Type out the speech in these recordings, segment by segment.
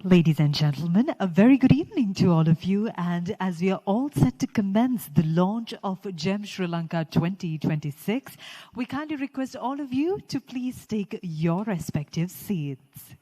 Ladies and gentlemen, a very good evening to all of you. And as we are all set to commence the launch of GEM Sri Lanka 2026, we kindly request all of you to please take your respective seats.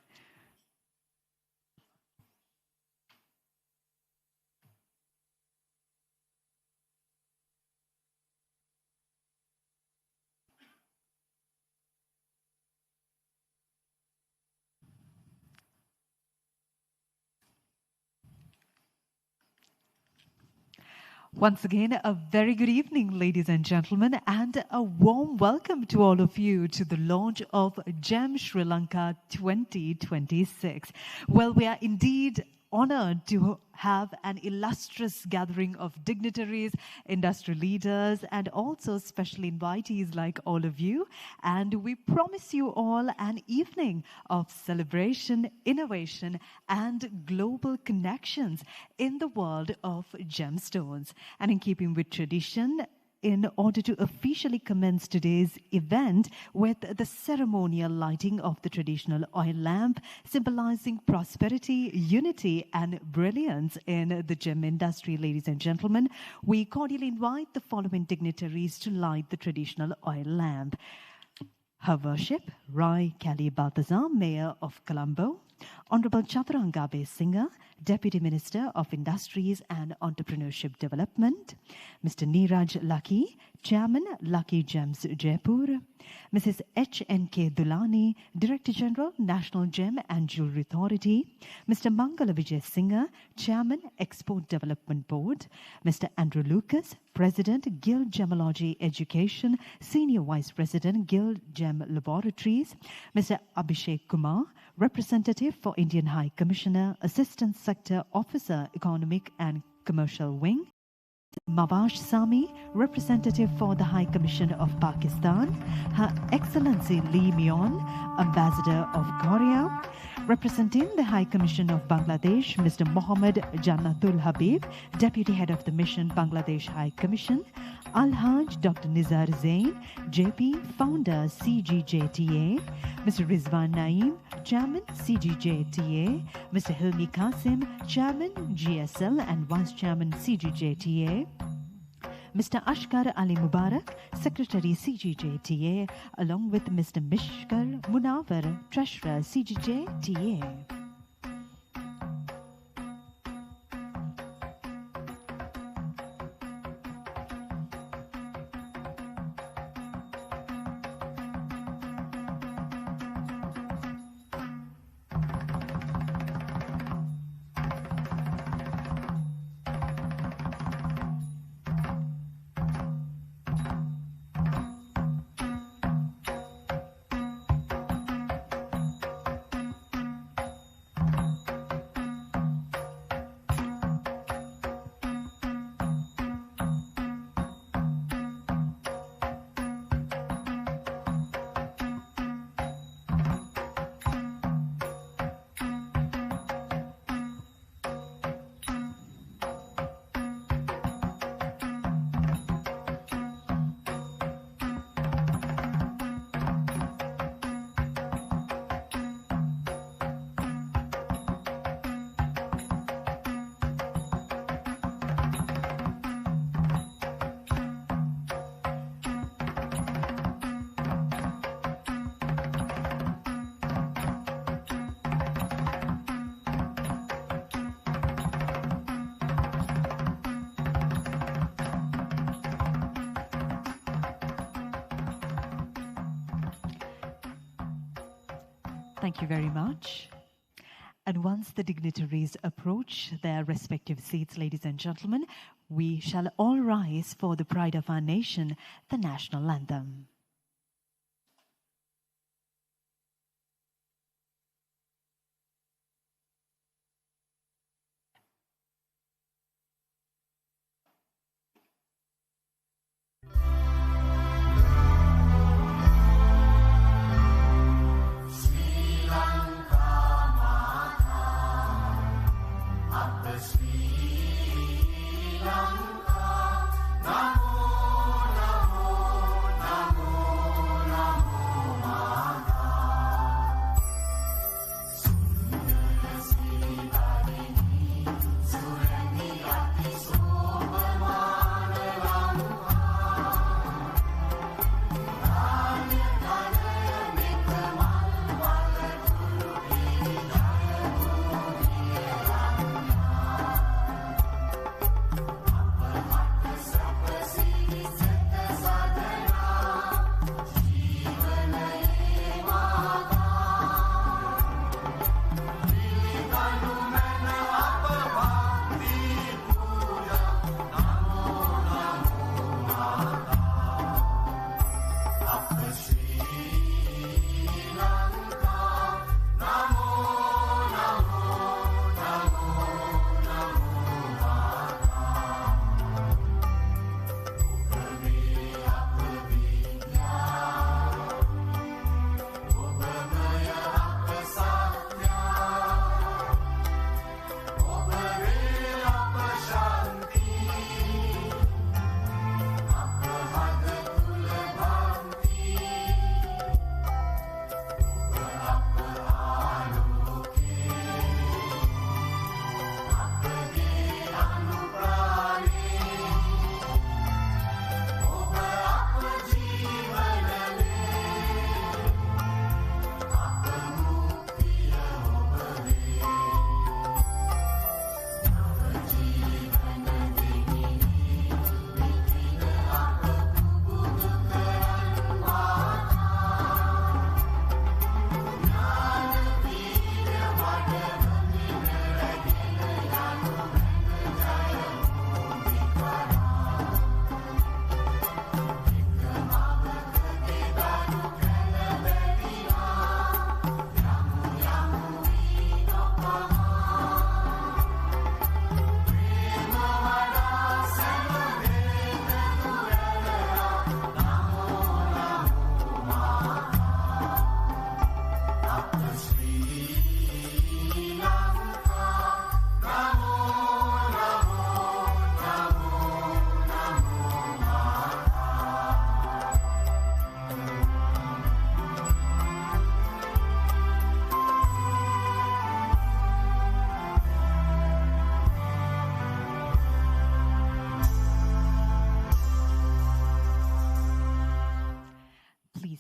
Once again, a very good evening, ladies and gentlemen, and a warm welcome to all of you to the launch of GEM Sri Lanka 2026. Well, we are indeed honored to have an illustrious gathering of dignitaries, industry leaders, and also special invitees like all of you. And we promise you all an evening of celebration, innovation, and global connections in the world of gemstones. And in keeping with tradition, in order to officially commence today's event with the ceremonial lighting of the traditional oil lamp, symbolizing prosperity, unity, and brilliance in the gem industry, ladies and gentlemen, we cordially invite the following dignitaries to light the traditional oil lamp. Her Worship, Roy Kelly Balthazar, Mayor of Colombo, Honorable Chaturangabe Singha, Deputy Minister of Industries and Entrepreneurship Development, Mr. Neeraj Lucky, Chairman, Lucky Gems Jaipur, Mrs. H.N.K. Dulani, Director General, National Gem and Jewelry Authority, Mr. Mangala Vijay Singha, Chairman, Export Development Board, Mr. Andrew Lucas, President, Guild Gemology Education, Senior Vice President, Guild Gem Laboratories, Mr. Abhishek Kumar, Representative for Indian High Commissioner, Assistant Sector Officer, Economic and Commercial Wing, Mavash Sami, Representative for the High Commission of Pakistan, Her Excellency Lee Myon, Ambassador of Korea, representing the High Commission of Bangladesh, Mr. Mohammed Jannatul Habib, Deputy Head of the Mission, Bangladesh High Commission, Al-Haj Dr. Nizar Zain, JP, Founder, CGJTA, Mr. Rizwan Naeem, Chairman, CGJTA, Mr. Hilmi Qasim, Chairman, GSL and Vice Chairman, CGJTA, Mr. Ashkar Ali Mubarak, Secretary CGJTA, along with Mr. Mishkar Munawar, Treasurer CGJTA. Thank you very much. And once the dignitaries approach their respective seats, ladies and gentlemen, we shall all rise for the pride of our nation, the national anthem. Namo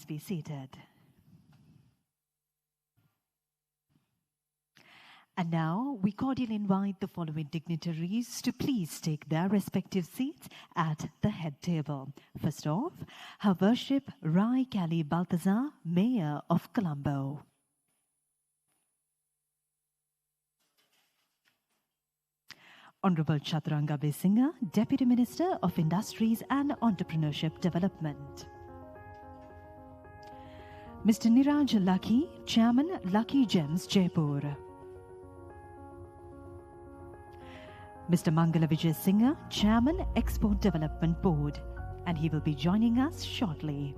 Please be seated. And now we cordially invite the following dignitaries to please take their respective seats at the head table. First off, Her Worship Rai Kali Balthazar, Mayor of Colombo. Honorable Chaturanga Besinga, Deputy Minister of Industries and Entrepreneurship Development. Mr. Niraj Lucky, Chairman, Lucky Gems, Jaipur. Mr. Mangala Vijay Singha, Chairman, Export Development Board, and he will be joining us shortly.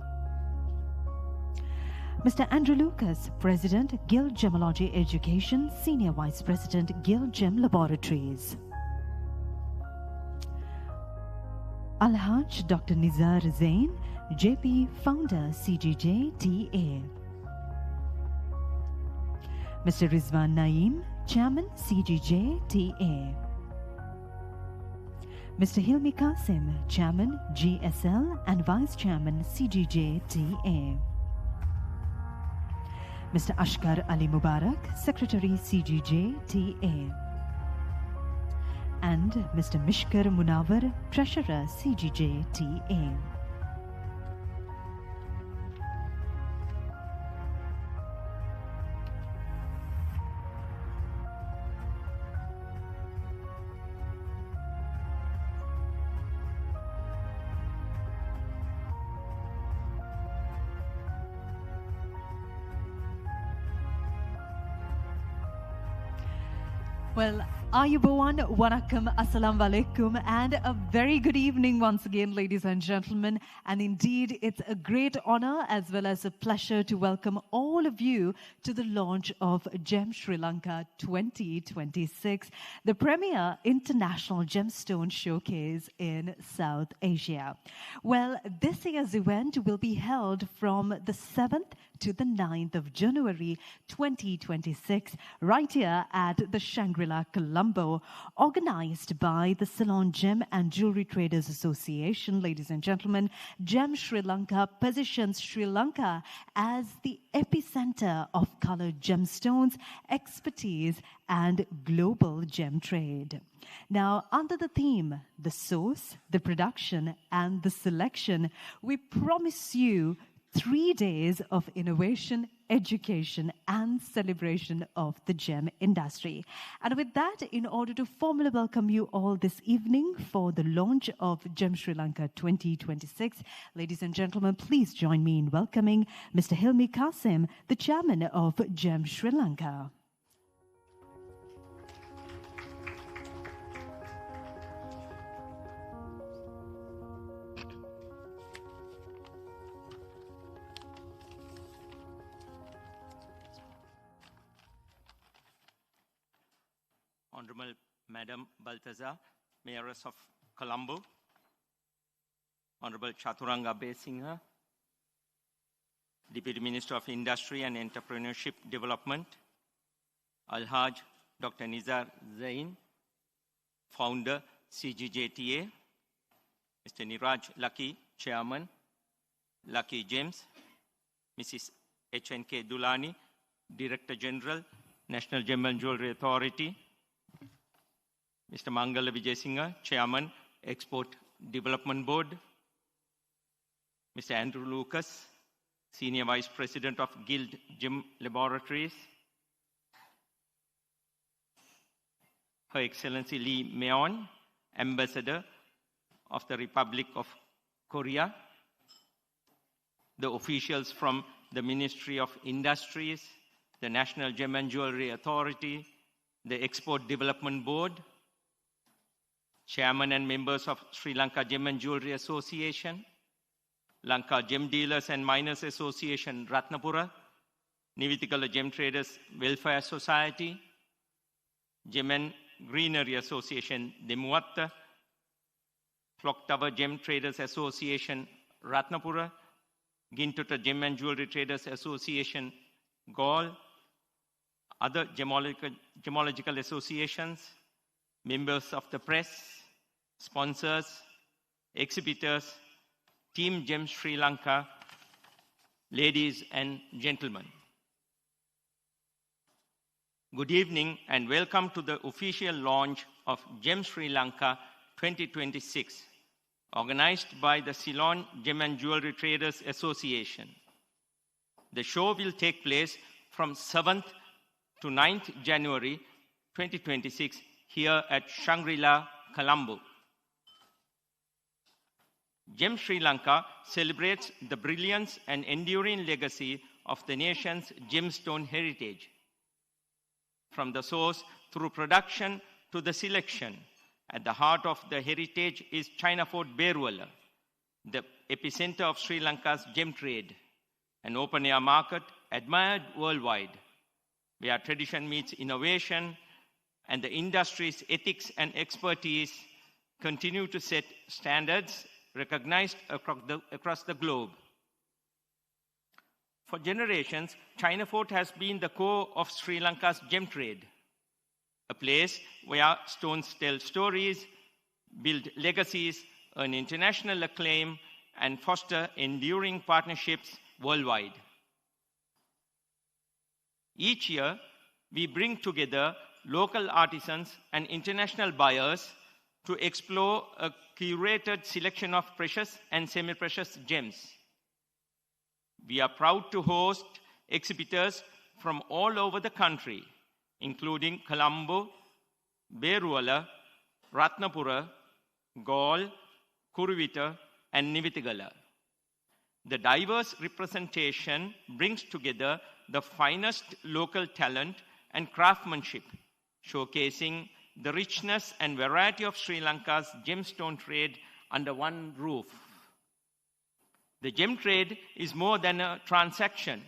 Mr. Andrew Lucas, President, Gill Gemology Education, Senior Vice President, Gill Gem Laboratories. Alhaj Dr. Nizar Zain, JP Founder, CGJ TA. Mr. Rizwan Naeem, Chairman, CGJ TA. Mr. Hilmi Qasim, Chairman, GSL and Vice Chairman, CGJ TA. Mr. Ashkar Ali Mubarak, Secretary, CGJ TA. And Mr. Mishkar Munawar, Treasurer, CGJ TA. Well, Ayubowan, Wanakkam, Assalamu Alaikum, and a very good evening once again, ladies and gentlemen. And indeed, it's a great honor as well as a pleasure to welcome all of you to the launch of Gem Sri Lanka 2026, the premier international gemstone showcase in South Asia. Well, this year's event will be held from the 7th to the 9th of January 2026, right here at the Shangri-La, Colombo, organized by the Ceylon Gem and Jewelry Traders Association. Ladies and gentlemen, Gem Sri Lanka positions Sri Lanka as the epicenter of colored gemstones, expertise, and global gem trade. Now, under the theme, the source, the production, and the selection, we promise you 3 days of innovation, education, and celebration of the gem industry. And with that, in order to formally welcome you all this evening for the launch of Gem Sri Lanka 2026, ladies and gentlemen, please join me in welcoming Mr. Hilmi Qasim, the chairman of Gem Sri Lanka. Honorable Madam Balthazar, Mayoress of Colombo, Honorable Chaturanga Besinga, Deputy Minister of Industry and Entrepreneurship Development, Alhaj Dr. Nizar Zain, Founder, CGJTA, Mr. Niraj Lucky, Chairman, Lucky Gems, Mrs. HNK Dulani, Director General, National Gem and Jewelry Authority, Mr. Mangala Vijay Singha, Chairman, Export Development Board, Mr. Andrew Lucas, Senior Vice President of Guild Gem Laboratories, Her Excellency Lee Meon, Ambassador of the Republic of Korea, the officials from the Ministry of Industries, the National Gem and Jewelry Authority, the Export Development Board, Chairman and members of Sri Lanka Gem and Jewelry Association, Lanka Gem Dealers and Miners Association, Ratnapura, Nivitikala Gem Traders Welfare Society, Gem and Greenery Association, Demuatta, Clock Tower Gem Traders Association, Ratnapura, Gintuta Gem and Jewelry Traders Association, Gaul, other gemological associations, members of the press, sponsors, exhibitors, Team Gem Sri Lanka, Ladies and gentlemen, good evening and welcome to the official launch of GEM Sri Lanka 2026, organized by the Ceylon Gem and Jewelry Traders Association. The show will take place from 7th to 9th January 2026 here at Shangri-La, Colombo. GEM Sri Lanka celebrates the brilliance and enduring legacy of the nation's gemstone heritage. From the source through production to the selection, at the heart of the heritage is China Fort Beruwala, the epicenter of Sri Lanka's gem trade, an open-air market admired worldwide, where tradition meets innovation and the industry's ethics and expertise continue to set standards recognized across the globe. For generations, China Fort has been the core of Sri Lanka's gem trade, a place where stones tell stories, build legacies, earn international acclaim, and foster enduring partnerships worldwide. Each year, we bring together local artisans and international buyers to explore a curated selection of precious and semi-precious gems. We are proud to host exhibitors from all over the country, including Colombo, Beruwala, Ratnapura, Galle, Kuruvita, and Nivitigala. The diverse representation brings together the finest local talent and craftsmanship, showcasing the richness and variety of Sri Lanka's gemstone trade under one roof. The gem trade is more than a transaction.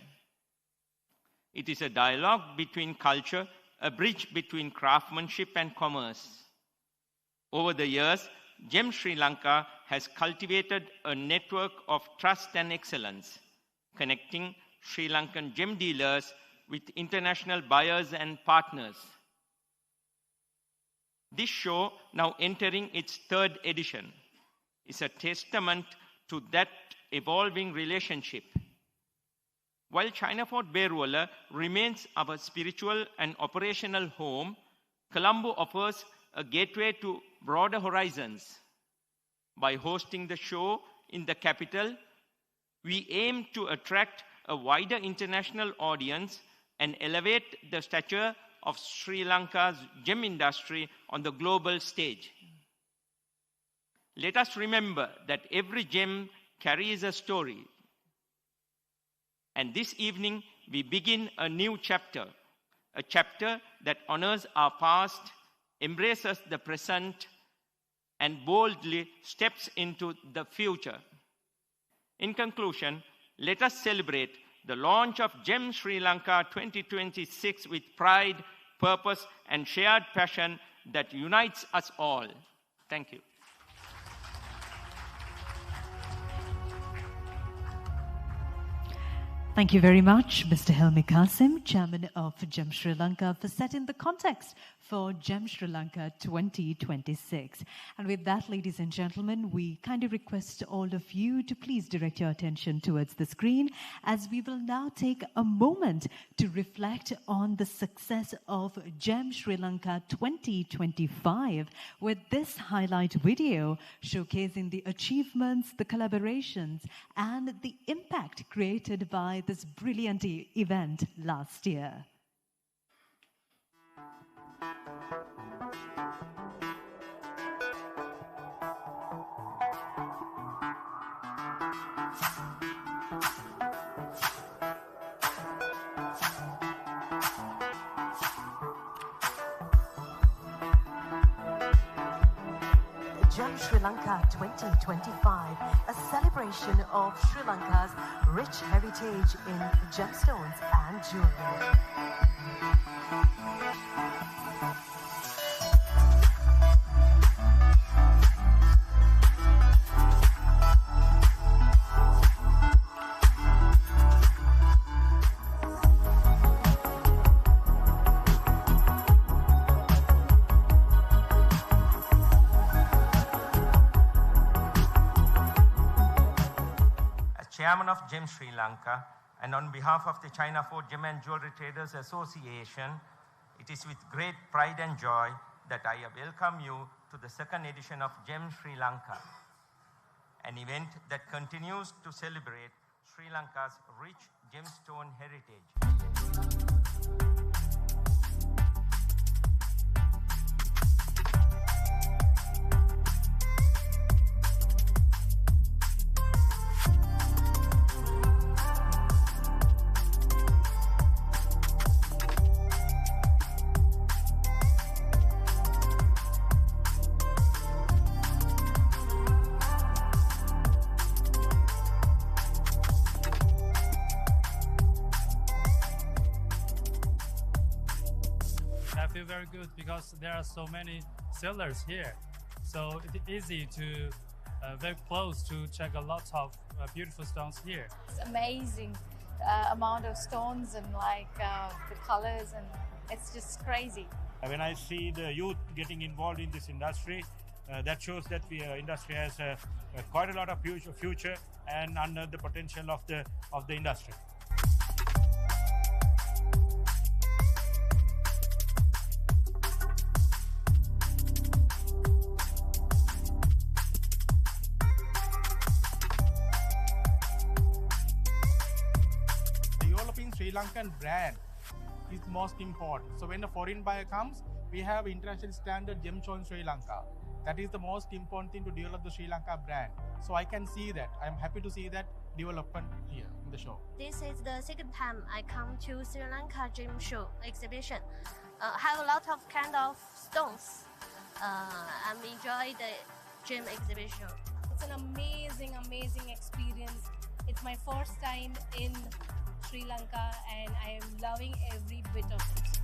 It is a dialogue between culture, a bridge between craftsmanship and commerce. Over the years, GEM Sri Lanka has cultivated a network of trust and excellence, connecting Sri Lankan gem dealers with international buyers and partners. This show, now entering its third edition, is a testament to that evolving relationship. While China Fort Beruwala remains our spiritual and operational home, Colombo offers a gateway to broader horizons. By hosting the show in the capital, we aim to attract a wider international audience and elevate the stature of Sri Lanka's gem industry on the global stage. Let us remember that every gem carries a story. And this evening, we begin a new chapter, a chapter that honors our past, embraces the present, and boldly steps into the future. In conclusion, let us celebrate the launch of GEM Sri Lanka 2026 with pride, purpose, and shared passion that unites us all. Thank you. Thank you very much, Mr. Helmi Kasim, Chairman of GEM Sri Lanka, for setting the context for GEM Sri Lanka 2026. And with that, ladies and gentlemen, we kindly request all of you to please direct your attention towards the screen, as we will now take a moment to reflect on the success of GEM Sri Lanka 2025 with this highlight video showcasing the achievements, the collaborations, and the impact created by this brilliant event last year. GEM Sri Lanka 2025, a celebration of Sri Lanka's rich heritage in gemstones and jewelry. chairman of GEM Sri Lanka, and on behalf of the China Fort Gem and Jewelry Traders Association, it is with great pride and joy that I welcome you to the second edition of GEM Sri Lanka, an event that continues to celebrate Sri Lanka's rich gemstone heritage. I feel very good because there are so many sellers here. So it's easy to, very close to check a lot of beautiful stones here. It's amazing amount of stones and the colors, and it's just crazy. When I see the youth getting involved in this industry, that shows that the industry has quite a lot of future and under the potential of the industry. Developing Sri Lankan brand is most important. So when a foreign buyer comes, we have international standard gemstone Sri Lanka. That is the most important thing to develop the Sri Lanka brand. So I can see that. I'm happy to see that development here in the show. This is the second time I come to Sri Lanka Gem Show exhibition. Have a lot of kind of stones. I'm enjoy the gem exhibition. It's an amazing, amazing experience. It's my first time in Sri Lanka and I am loving every bit of it.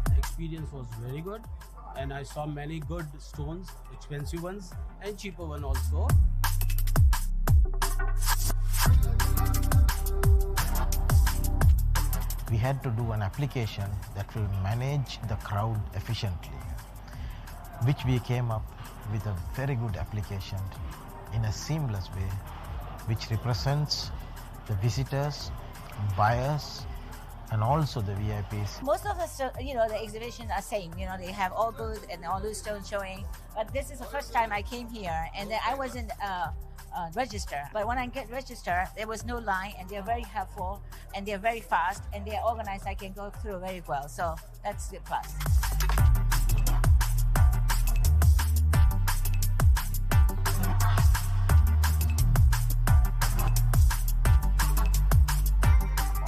The experience was very good and I saw many good stones, expensive ones and cheaper ones also. We had to do an application that will manage the crowd efficiently, which we came up with a very good application in a seamless way, which represents the visitors, buyers, and also the VIPs. Most of the exhibitions are same. They have all good and all those stones showing. But this is the first time I came here, and I wasn't registered. But when I get registered, there was no line, and they're very helpful, and they're very fast, and they're organized. I can go through very well. So that's the plus.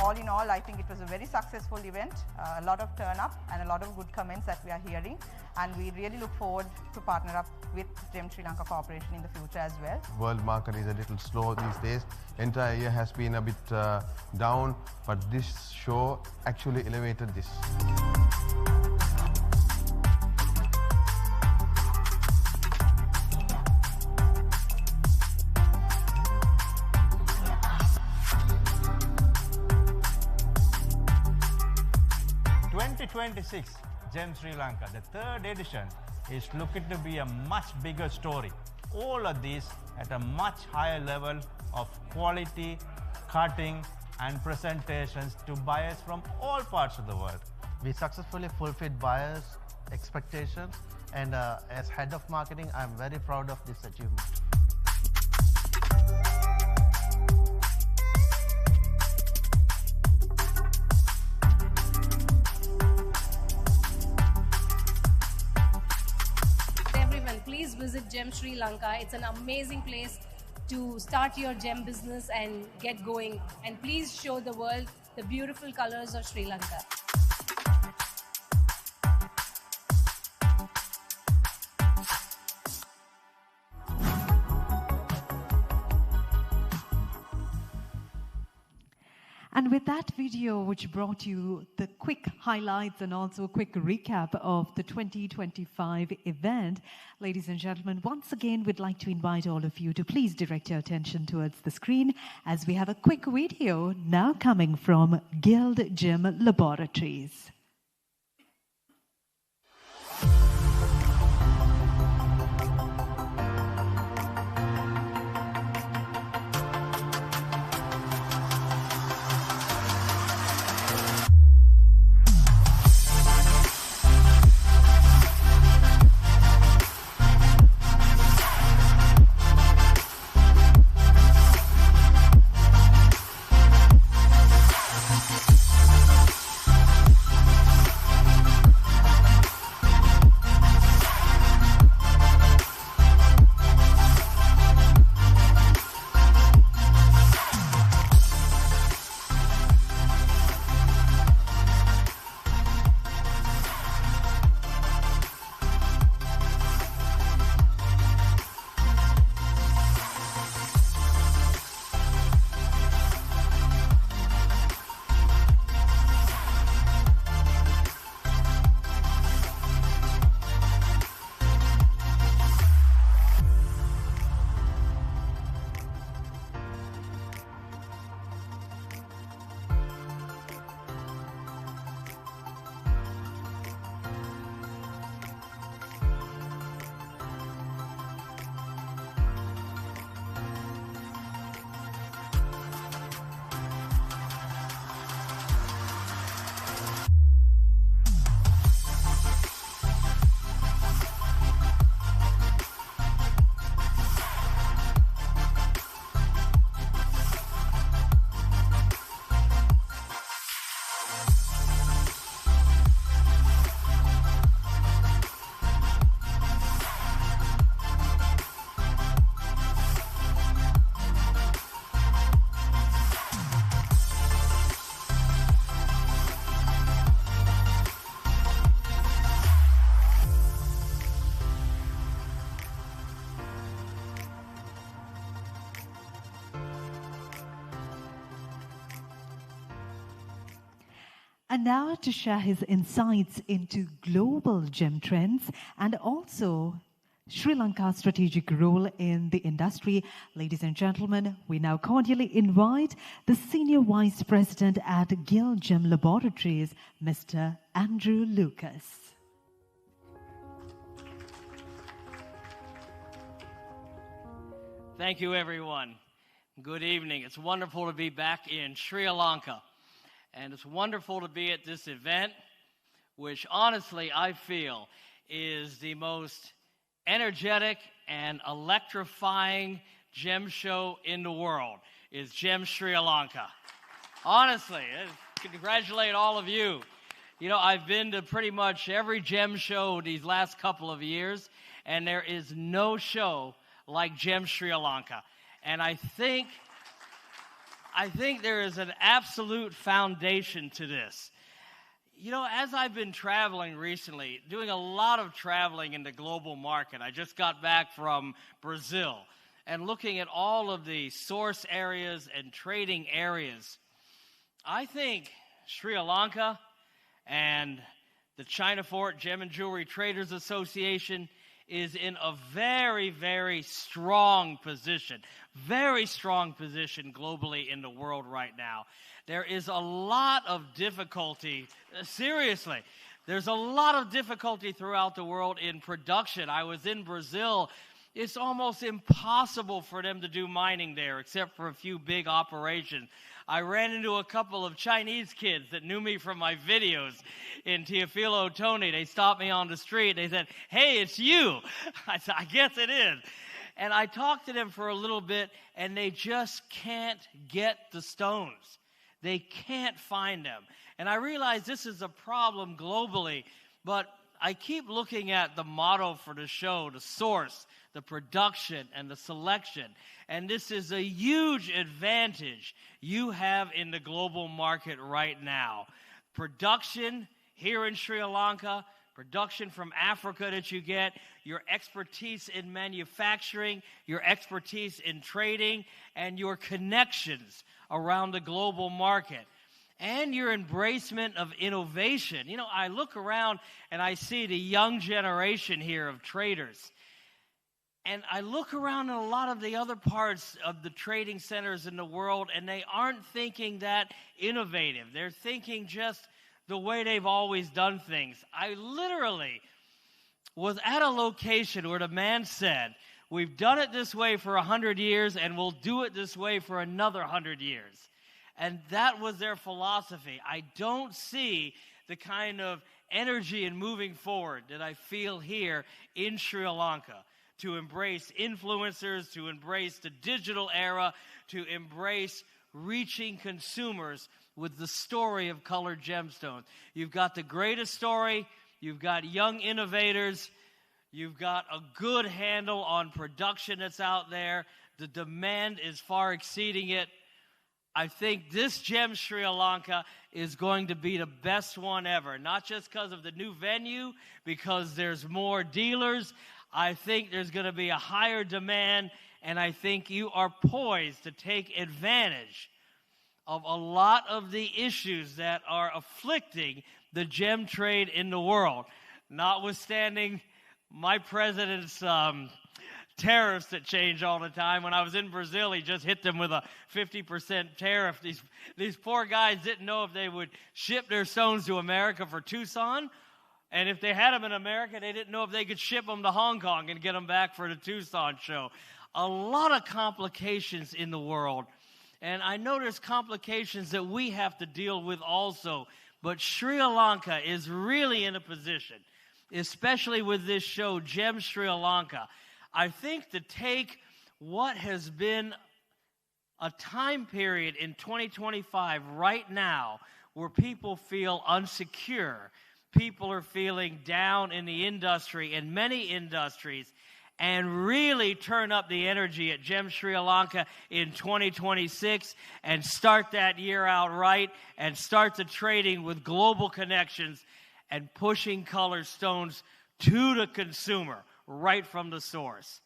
All in all, I think it was a very successful event, a lot of turn up and a lot of good comments that we are hearing, and we really look forward to partner up with GEM Sri Lanka Corporation in the future as well. World market is a little slow these days. Entire year has been a bit down, but this show actually elevated this. GEM Sri Lanka, the third edition, is looking to be a much bigger story. All of these at a much higher level of quality, cutting and presentations to buyers from all parts of the world. We successfully fulfilled buyers' expectations, and as head of marketing, I'm very proud of this achievement. Please visit GEM Sri Lanka. It's an amazing place to start your gem business and get going. And please show the world the beautiful colors of Sri Lanka. And with that video, which brought you the quick highlights and also a quick recap of the 2025 event, ladies and gentlemen, once again, we'd like to invite all of you to please direct your attention towards the screen as we have a quick video now coming from Guild Gem Laboratories. And now to share his insights into global gem trends and also Sri Lanka's strategic role in the industry. Ladies and gentlemen, we now cordially invite the Senior Vice President at Gill Gem Laboratories, Mr. Andrew Lucas. Thank you, everyone. Good evening. It's wonderful to be back in Sri Lanka. And it's wonderful to be at this event, which honestly I feel is the most energetic and electrifying gem show in the world, is Gem Sri Lanka. Honestly, congratulate all of you. You know, I've been to pretty much every gem show these last couple of years, and there is no show like Gem Sri Lanka. And I think there is an absolute foundation to this. You know, as I've been traveling recently, doing a lot of traveling in the global market, I just got back from Brazil and looking at all of the source areas and trading areas. I think Sri Lanka and the China Fort Gem and Jewelry Traders Association is in a very, very strong position globally in the world right now. There is a lot of difficulty, seriously, there's a lot of difficulty throughout the world in production. I was in Brazil. It's almost impossible for them to do mining there, except for a few big operations. I ran into a couple of Chinese kids that knew me from my videos in Teofilo Otoni. They stopped me on the street. They said, "Hey, it's you." I said, "I guess it is." And I talked to them for a little bit, and they just can't get the stones. They can't find them. And I realize this is a problem globally, but I keep looking at the motto for the show, the source, the production, and the selection. And this is a huge advantage you have in the global market right now. Production here in Sri Lanka, production from Africa that you get, your expertise in manufacturing, your expertise in trading, and your connections around the global market, and your embracement of innovation. You know, I look around and I see the young generation here of traders. And I look around in a lot of the other parts of the trading centers in the world, and they aren't thinking that innovative. They're thinking just the way they've always done things. I literally was at a location where the man said, "We've done it this way for 100 years, and we'll do it this way for another 100 years. And that was their philosophy. I don't see the kind of energy and moving forward that I feel here in Sri Lanka, to embrace influencers, to embrace the digital era, to embrace reaching consumers with the story of colored gemstones. You've got the greatest story, you've got young innovators, you've got a good handle on production that's out there, the demand is far exceeding it. I think this Gem Sri Lanka is going to be the best one ever, not just because of the new venue, because there's more dealers. I think there's going to be a higher demand, and I think you are poised to take advantage of a lot of the issues that are afflicting the gem trade in the world, notwithstanding my president's tariffs that change all the time. When I was in Brazil, he just hit them with a 50% tariff. These poor guys didn't know if they would ship their stones to America for Tucson, and if they had them in America, they didn't know if they could ship them to Hong Kong and get them back for the Tucson show. A lot of complications in the world. And I know there's complications that we have to deal with also. But Sri Lanka is really in a position, especially with this show, Gem Sri Lanka, I think, to take what has been a time period in 2025 right now where people feel unsecure, people are feeling down in the industry, in many industries, and really turn up the energy at Gem Sri Lanka in 2026 and start that year out right and start the trading with global connections and pushing colored stones to the consumer right from the source.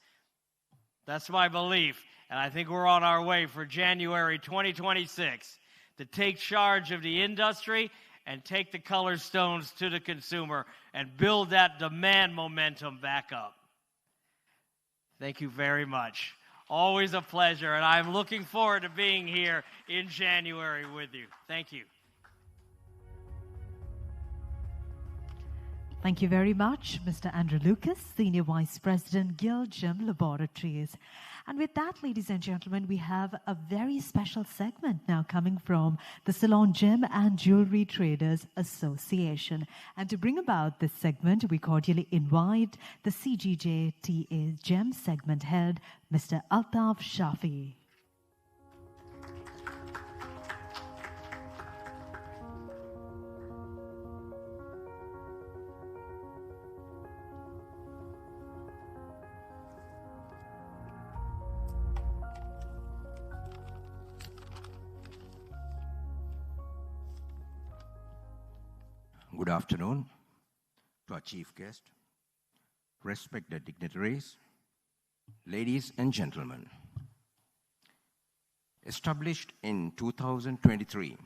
That's my belief, and I think we're on our way for January 2026 to take charge of the industry and take the colored stones to the consumer and build that demand momentum back up. Thank you very much. Always a pleasure, and I'm looking forward to being here in January with you. Thank you. Thank you very much, Mr. Andrew Lucas, Senior Vice President, Guild Gem Laboratories. And with that, ladies and gentlemen, we have a very special segment now coming from the Ceylon Gem and Jewelry Traders Association. And to bring about this segment, we cordially invite the CGJTA Gem Segment Head, Mr. Altaf Shafi. Good afternoon to our chief guest, respected dignitaries, ladies and gentlemen. Established in 2023,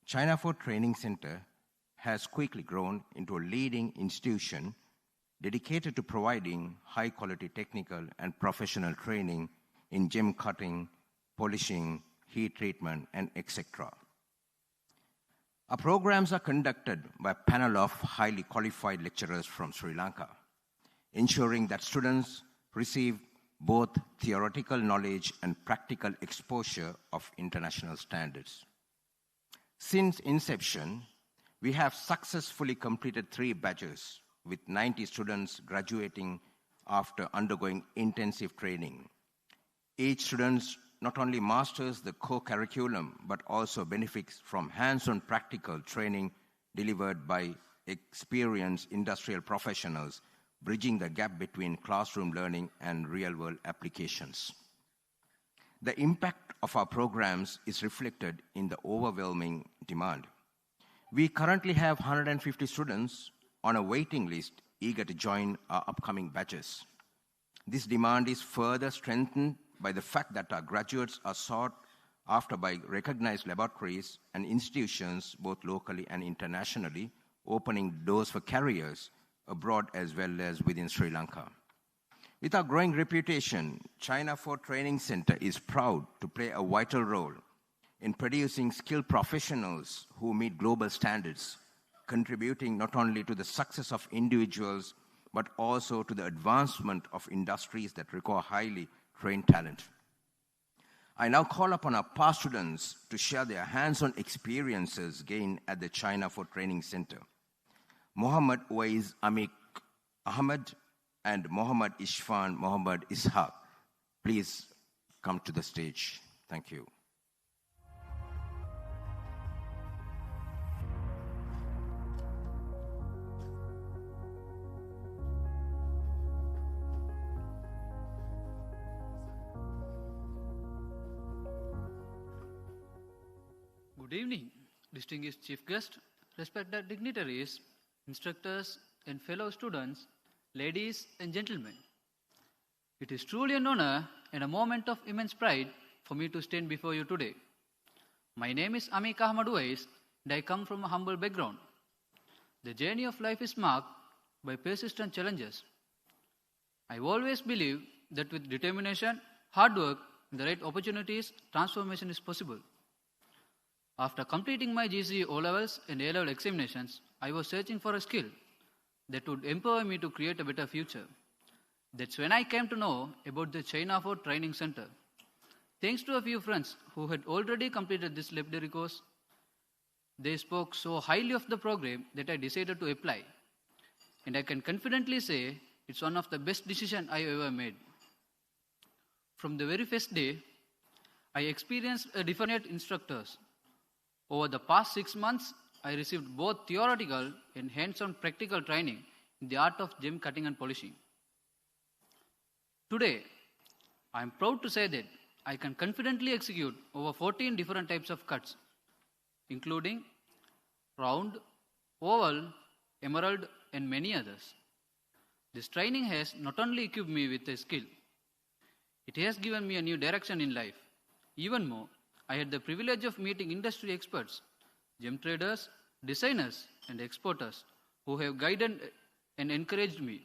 China for Training Center has quickly grown into a leading institution dedicated to providing high-quality technical and professional training in gem cutting, polishing, heat treatment, and etc. Our programs are conducted by a panel of highly qualified lecturers from Sri Lanka, ensuring that students receive both theoretical knowledge and practical exposure of international standards. Since inception, we have successfully completed 3 batches with 90 students graduating after undergoing intensive training. Each student not only masters the core curriculum, but also benefits from hands-on practical training delivered by experienced industrial professionals, bridging the gap between classroom learning and real-world applications. The impact of our programs is reflected in the overwhelming demand. We currently have 150 students on a waiting list eager to join our upcoming batches. This demand is further strengthened by the fact that our graduates are sought after by recognized laboratories and institutions, both locally and internationally, opening doors for careers abroad as well as within Sri Lanka. With our growing reputation, China for Training Center is proud to play a vital role in producing skilled professionals who meet global standards, contributing not only to the success of individuals, but also to the advancement of industries that require highly trained talent. I now call upon our past students to share their hands-on experiences gained at the China for Training Center. Muhammad Waiz Amik Ahmed and Muhammad Ishfan Muhammad Ishaq, please come to the stage. Thank you. Good evening, distinguished chief guest, respected dignitaries, instructors, and fellow students, ladies and gentlemen. It is truly an honor and a moment of immense pride for me to stand before you today. My name is Amik Ahmad Wais, and I come from a humble background. The journey of life is marked by persistent challenges. I always believe that with determination, hard work, and the right opportunities, transformation is possible. After completing my GCE O-levels and A-level examinations, I was searching for a skill that would empower me to create a better future. That's when I came to know about the China for Training Center. Thanks to a few friends who had already completed this laboratory course, they spoke so highly of the program that I decided to apply. And I can confidently say it's one of the best decisions I ever made. From the very first day, I experienced different instructors. Over the past 6 months, I received both theoretical and hands-on practical training in the art of gem cutting and polishing. Today, I am proud to say that I can confidently execute over 14 different types of cuts, including round, oval, emerald, and many others. This training has not only equipped me with a skill, it has given me a new direction in life. Even more, I had the privilege of meeting industry experts, gem traders, designers, and exporters who have guided and encouraged me.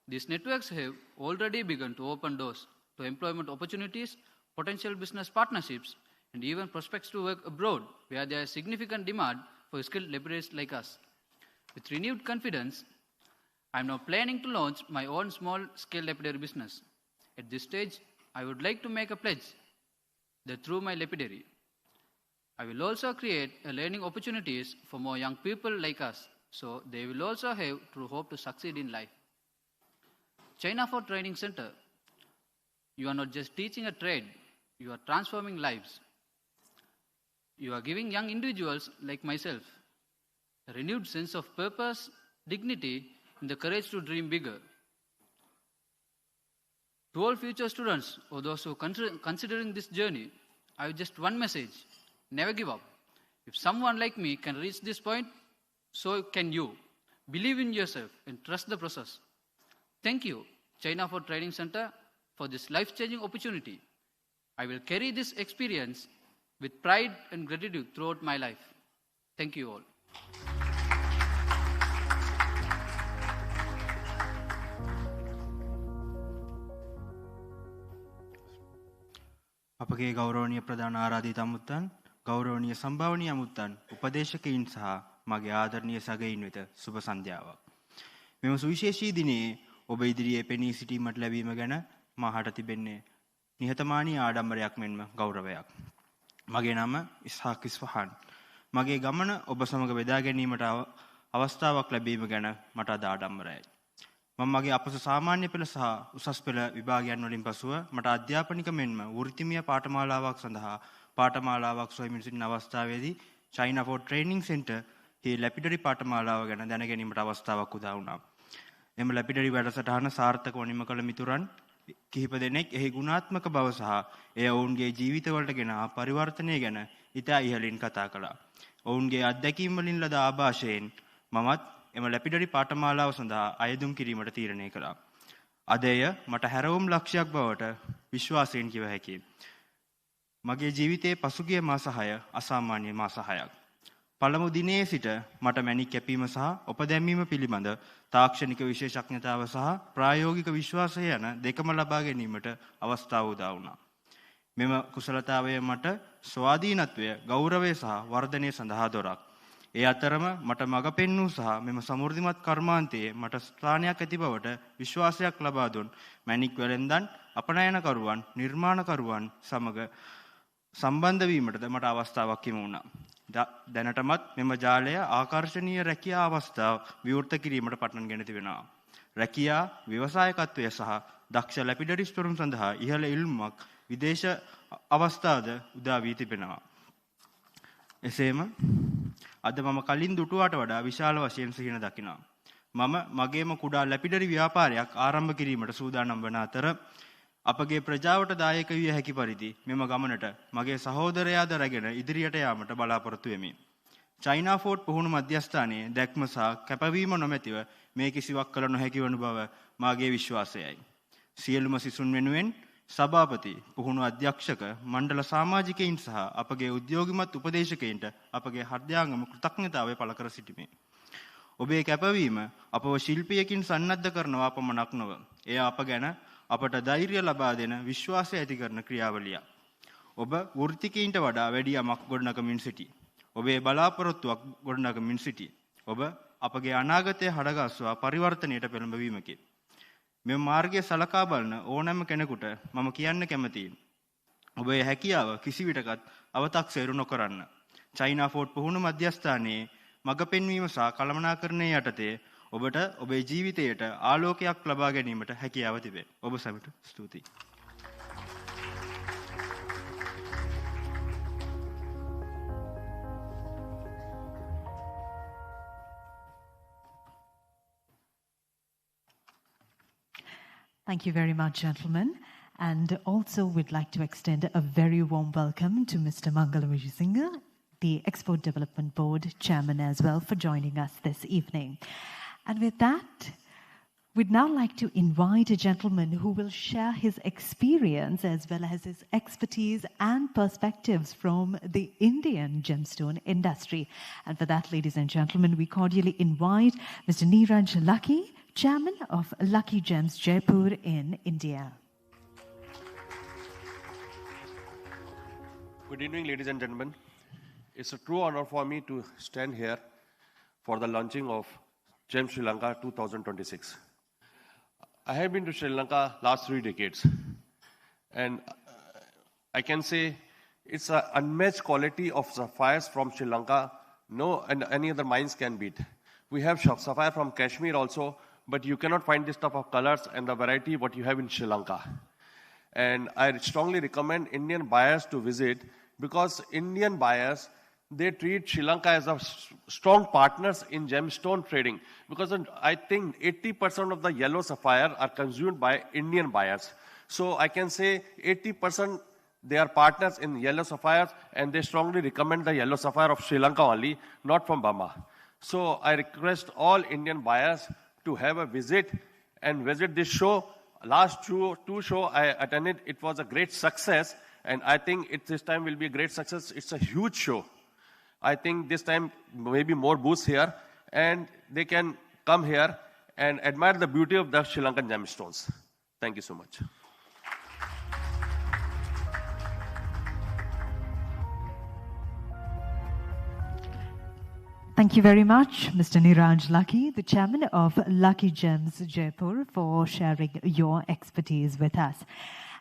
These networks have already begun to open doors to employment opportunities, potential business partnerships, and even prospects to work abroad where there is significant demand for skilled laborers like us. With renewed confidence, I am now planning to launch my own small-scale lapidary business. At this stage, I would like to make a pledge that through my lapidary, I will also create learning opportunities for more young people like us, so they will also have true hope to succeed in life. China for Training Center. You are not just teaching a trade, you are transforming lives. You are giving young individuals like myself a renewed sense of purpose, dignity, and the courage to dream bigger. To all future students or those who are considering this journey, I have just one message: never give up. If someone like me can reach this point, so can you. Believe in yourself and trust the process. Thank you, China for Training Center, for this life-changing opportunity. I will carry this experience with pride and gratitude throughout my life. Thank you all. අපගේ ගෞරවනීය ප්‍රධාන ආරාධිත අමුත්තන්, ගෞරවනීය සම්භාවනීය අමුත්තන්, උපදේශකයින් සහ මගේ ආදරණීය සගයින් වෙත සුබ සන්ධ්‍යාවක්. මෙම සුවිශේෂී දිනේ ඔබ ඉදිරියේ පෙනී සිටීමට ලැබීම ගැන මාහට තිබෙන්නේ නිහතමානී ආඩම්බරයක් මෙන්ම ගෞරවයක්. මගේ නම ඉස්හාක් ඉස්ෆහාන්. මගේ ගමන ඔබ සමග බෙදා ගැනීමට අවස්ථාවක් ලැබීම ගැන මට අද ආඩම්බරයි. මම මගේ අපස සාමාන්‍ය පෙළ සහ උසස් පෙළ විභාගයන් වලින් පසුව මට අධ්‍යාපනික මෙන්ම වෘත්තිමය පාඨමාලාවක් සඳහා පාඨමාලාවක් සොයමින් සිටින අවස්ථාවේදී China for Training Center හි ලැපිඩරි පාඨමාලාව ගැන දැන ගැනීමට අවස්ථාවක් උදා වුණා. එම ලැපිඩරි වැඩසටහන සාර්ථකව නිම කළ මිතුරන් කිහිප දෙනෙක් එහි ගුණාත්මක බව සහ එය ඔවුන්ගේ ජීවිතවලට ගෙන ආ පරිවර්තනය ගැන ඉතා ඉහළින් කතා කළා. ඔවුන්ගේ අත්දැකීම් වලින් ලද ආభాෂයෙන් මමත් එම ලැපිඩරි පාඨමාලාව සඳහා අයදුම් කිරීමට තීරණය කළා. අද එය මට හැරවුම් ලක්ෂයක් බවට විශ්වාසයෙන් කිව හැකියි. මගේ ජීවිතයේ පසුගිය මාස 6 අසාමාන්‍ය මාස 6ක්. පළමු දිනේ සිට මට මැණික් කැපීම සහ උපදැමීම පිළිබඳ තාක්ෂණික විශේෂඥතාව සහ ප්‍රායෝගික විශ්වාසය යන දෙකම ලබා ගැනීමට අවස්ථාව උදා වුණා. මෙම කුසලතාවය මට ස්වාධීනත්වය, ගෞරවය සහ වර්ධනය සඳහා දොරක්. ඒ අතරම මට මඟ පෙන්වූ සහ මෙම සමෘද්ධිමත් කර්මාන්තයේ මට ස්ථානයක් ඇති බවට විශ්වාසයක් ලබා දුන් මැණික් වෙළෙන්දන්, අපනයනකරුවන්, නිර්මාණකරුවන් සමග සම්බන්ධ වීමටද මට අවස්ථාවක් හිමි වුණා. දැනටමත් මෙම ජාලය ආකර්ශනීය රැකියා අවස්ථා විවෘත කිරීමට පටන් ගෙන තිබෙනවා. රැකියා, ව්‍යවසායකත්වය සහ දක්ෂ ලැපිඩරිස්වරුන් සඳහා ඉහළ ඉල්ලුමක් විදේශ අවස්ථාද උදා වී තිබෙනවා. එසේම අද මම කලින් දුටුවාට වඩා විශාල වශයෙන් සිහින දකිනවා. මම මගේම කුඩා ලැපිඩරි ව්‍යාපාරයක් ආරම්භ කිරීමට සූදානම් වන අතර අපගේ ප්‍රජාවට දායක විය හැකි පරිදි මෙම ගමනට මගේ සහෝදරයාද රැගෙන ඉදිරියට යාමට බලාපොරොත්තු වෙමි. චයිනා ෆෝඩ් පුහුණු මධ්‍යස්ථානයේ දැක්ම සහ කැපවීම නොමැතිව මේ කිසිවක් කළ නොහැකි වනු බව මාගේ විශ්වාසයයි. සියලුම සිසුන් වෙනුවෙන් සභාපති, පුහුණු අධ්‍යක්ෂක, මණ්ඩල සමාජිකයින් සහ අපගේ උද්‍යෝගිමත් උපදේශකයින්ට අපගේ හෘදයාංගම කෘතඥතාවය පළ කර සිටිමි. ඔබේ කැපවීම අපව ශිල්පියකින් සන්නද්ධ කරනවා පමණක් නොව, එය අප ගැන අපට ධෛර්යය ලබා දෙන විශ්වාසය ඇති කරන ක්‍රියාවලියක්. ඔබ වෘත්තිකයින්ට වඩා වැඩි යමක් ගොඩනගමින් සිටී. ඔබේ බලාපොරොත්තුවක් ගොඩනගමින් සිටී. ඔබ අපගේ අනාගතය හඩගස්වා පරිවර්තනයට පෙළඹවීමකි. මෙම මාර්ගය සලකා බලන ඕනෑම කෙනෙකුට මම කියන්න කැමතියි. ඔබේ හැකියාව කිසිවිටකත් අවතක්සේරු නොකරන්න. චයිනා ෆෝඩ් පුහුණු මධ්‍යස්ථානයේ මඟ පෙන්වීම සහ කළමනාකරණය යටතේ ඔබට ඔබේ ජීවිතයට ආලෝකයක් ලබා ගැනීමට හැකියාව තිබේ. ඔබ සැමට ස්තුතියි. Thank you very much, gentlemen. And also we'd like to extend a very warm welcome to Mr. Mangalaviji Singh, the Export Development Board Chairman as well, for joining us this evening. And with that, We'd now like to invite a gentleman who will share his experience as well as his expertise and perspectives from the Indian gemstone industry. And for that, ladies and gentlemen, we cordially invite Mr. Neeraj Lucky, Chairman of Lucky Gems Jaipur in India. Good evening, ladies and gentlemen. It's a true honor for me to stand here for the launching of Gem Sri Lanka 2026. I have been to Sri Lanka last 3 decades, and I can say it's an unmatched quality of sapphires from Sri Lanka. No, and any other mines can beat. We have sapphire from Kashmir also, but you cannot find this type of colors and the variety what you have in Sri Lanka. And I strongly recommend Indian buyers to visit, because Indian buyers, they treat Sri Lanka as a strong partners in gemstone trading, because I think 80% of the yellow sapphire are consumed by Indian buyers. So I can say 80% they are partners in yellow sapphires, and they strongly recommend the yellow sapphire of Sri Lanka only, not from Burma. So I request all Indian buyers to have a visit and visit this show. Last two shows I attended, it was a great success, and I think this time will be a great success. It's a huge show. I think this time maybe more booths here, and they can come here and admire the beauty of the Sri Lankan gemstones. Thank you so much. Thank you very much, Mr. Neeraj Lucky, the chairman of Lucky Gems Jaipur, for sharing your expertise with us.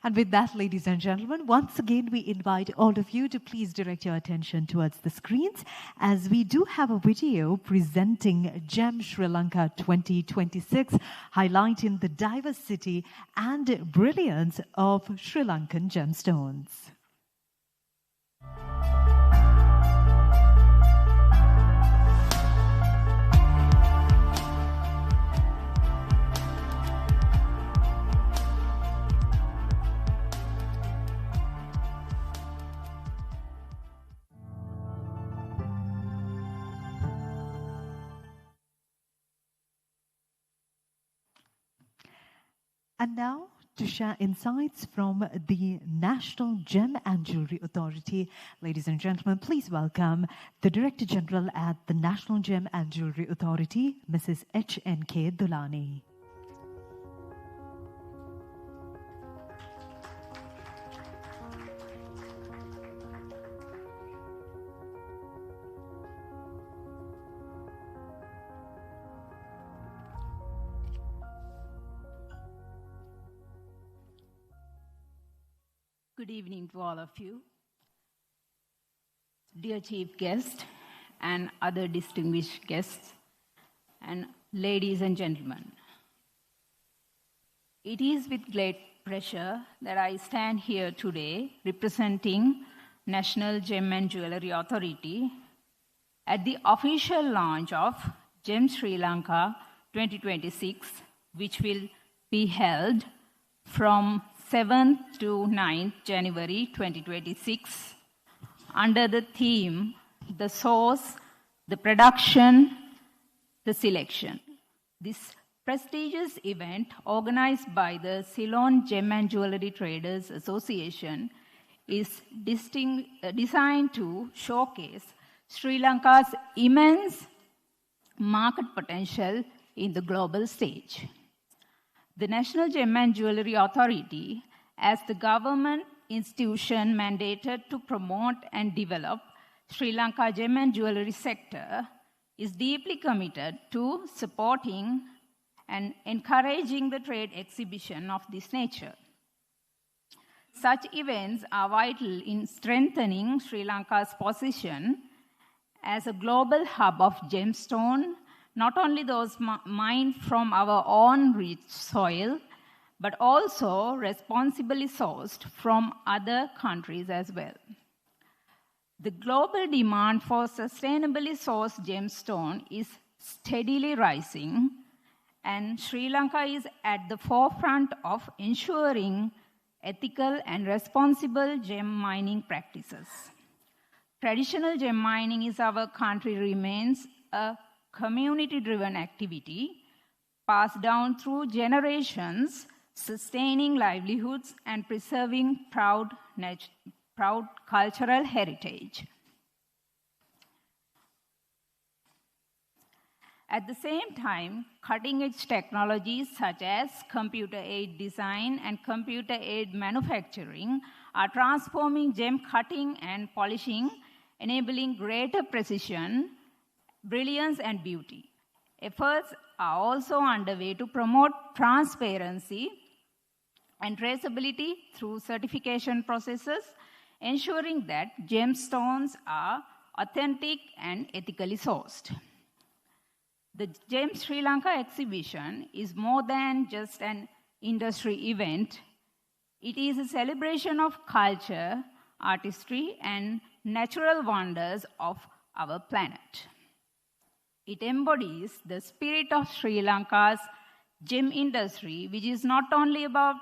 And with that, ladies and gentlemen, once again, we invite all of you to please direct your attention towards the screens, as we do have a video presenting Gem Sri Lanka 2026, highlighting the diversity and brilliance of Sri Lankan gemstones. And now, to share insights from the National Gem and Jewellery Authority, ladies and gentlemen, please welcome the Director General at the National Gem and Jewellery Authority, Mrs. H.N.K. Dulani. Good evening to all of you. Dear Chief Guest and other distinguished guests, and ladies and gentlemen. It is with great pleasure that I stand here today representing National Gem and Jewellery Authority at the official launch of Gem Sri Lanka 2026, which will be held from 7th to 9th January 2026 under the theme, the source, the production, the selection. This prestigious event, organized by the Ceylon Gem and Jewellery Traders Association, is designed to showcase Sri Lanka's immense market potential in the global stage. The National Gem and Jewellery Authority, as the government institution mandated to promote and develop Sri Lanka gem and jewellery sector, is deeply committed to supporting and encouraging the trade exhibition of this nature. Such events are vital in strengthening Sri Lanka's position as a global hub of gemstone, not only those mined from our own rich soil, but also responsibly sourced from other countries as well. The global demand for sustainably sourced gemstone is steadily rising, and Sri Lanka is at the forefront of ensuring ethical and responsible gem mining practices. Traditional gem mining in our country remains a community-driven activity, passed down through generations, sustaining livelihoods and preserving proud cultural heritage. At the same time, cutting-edge technologies such as computer-aided design and computer-aided manufacturing are transforming gem cutting and polishing, enabling greater precision, brilliance, and beauty. Efforts are also underway to promote transparency and traceability through certification processes, ensuring that gemstones are authentic and ethically sourced. The Gem Sri Lanka exhibition is more than just an industry event. It is a celebration of culture, artistry, and natural wonders of our planet. It embodies the spirit of Sri Lanka's gem industry, which is not only about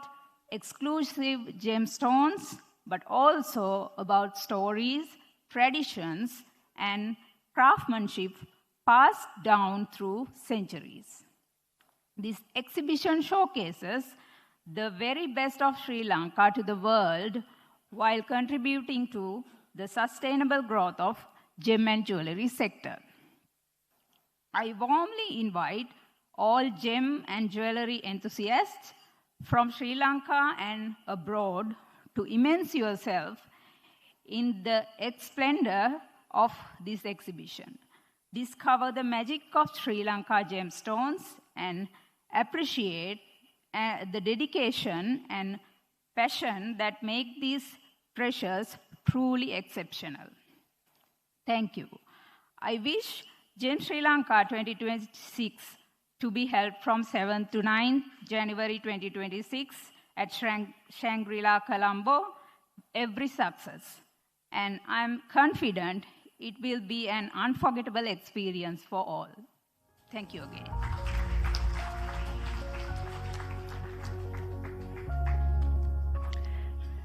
exclusive gemstones, but also about stories, traditions, and craftsmanship passed down through centuries. This exhibition showcases the very best of Sri Lanka to the world while contributing to the sustainable growth of gem and jewelry sector. I warmly invite all gem and jewelry enthusiasts from Sri Lanka and abroad to immerse yourself in the splendor of this exhibition. Discover the magic of Sri Lanka gemstones and appreciate the dedication and passion that make these treasures truly exceptional. Thank you. I wish Gem Sri Lanka 2026 to be held from 7th to 9th January 2026 at Shangri-La, Colombo, every success. And I'm confident it will be an unforgettable experience for all. Thank you again.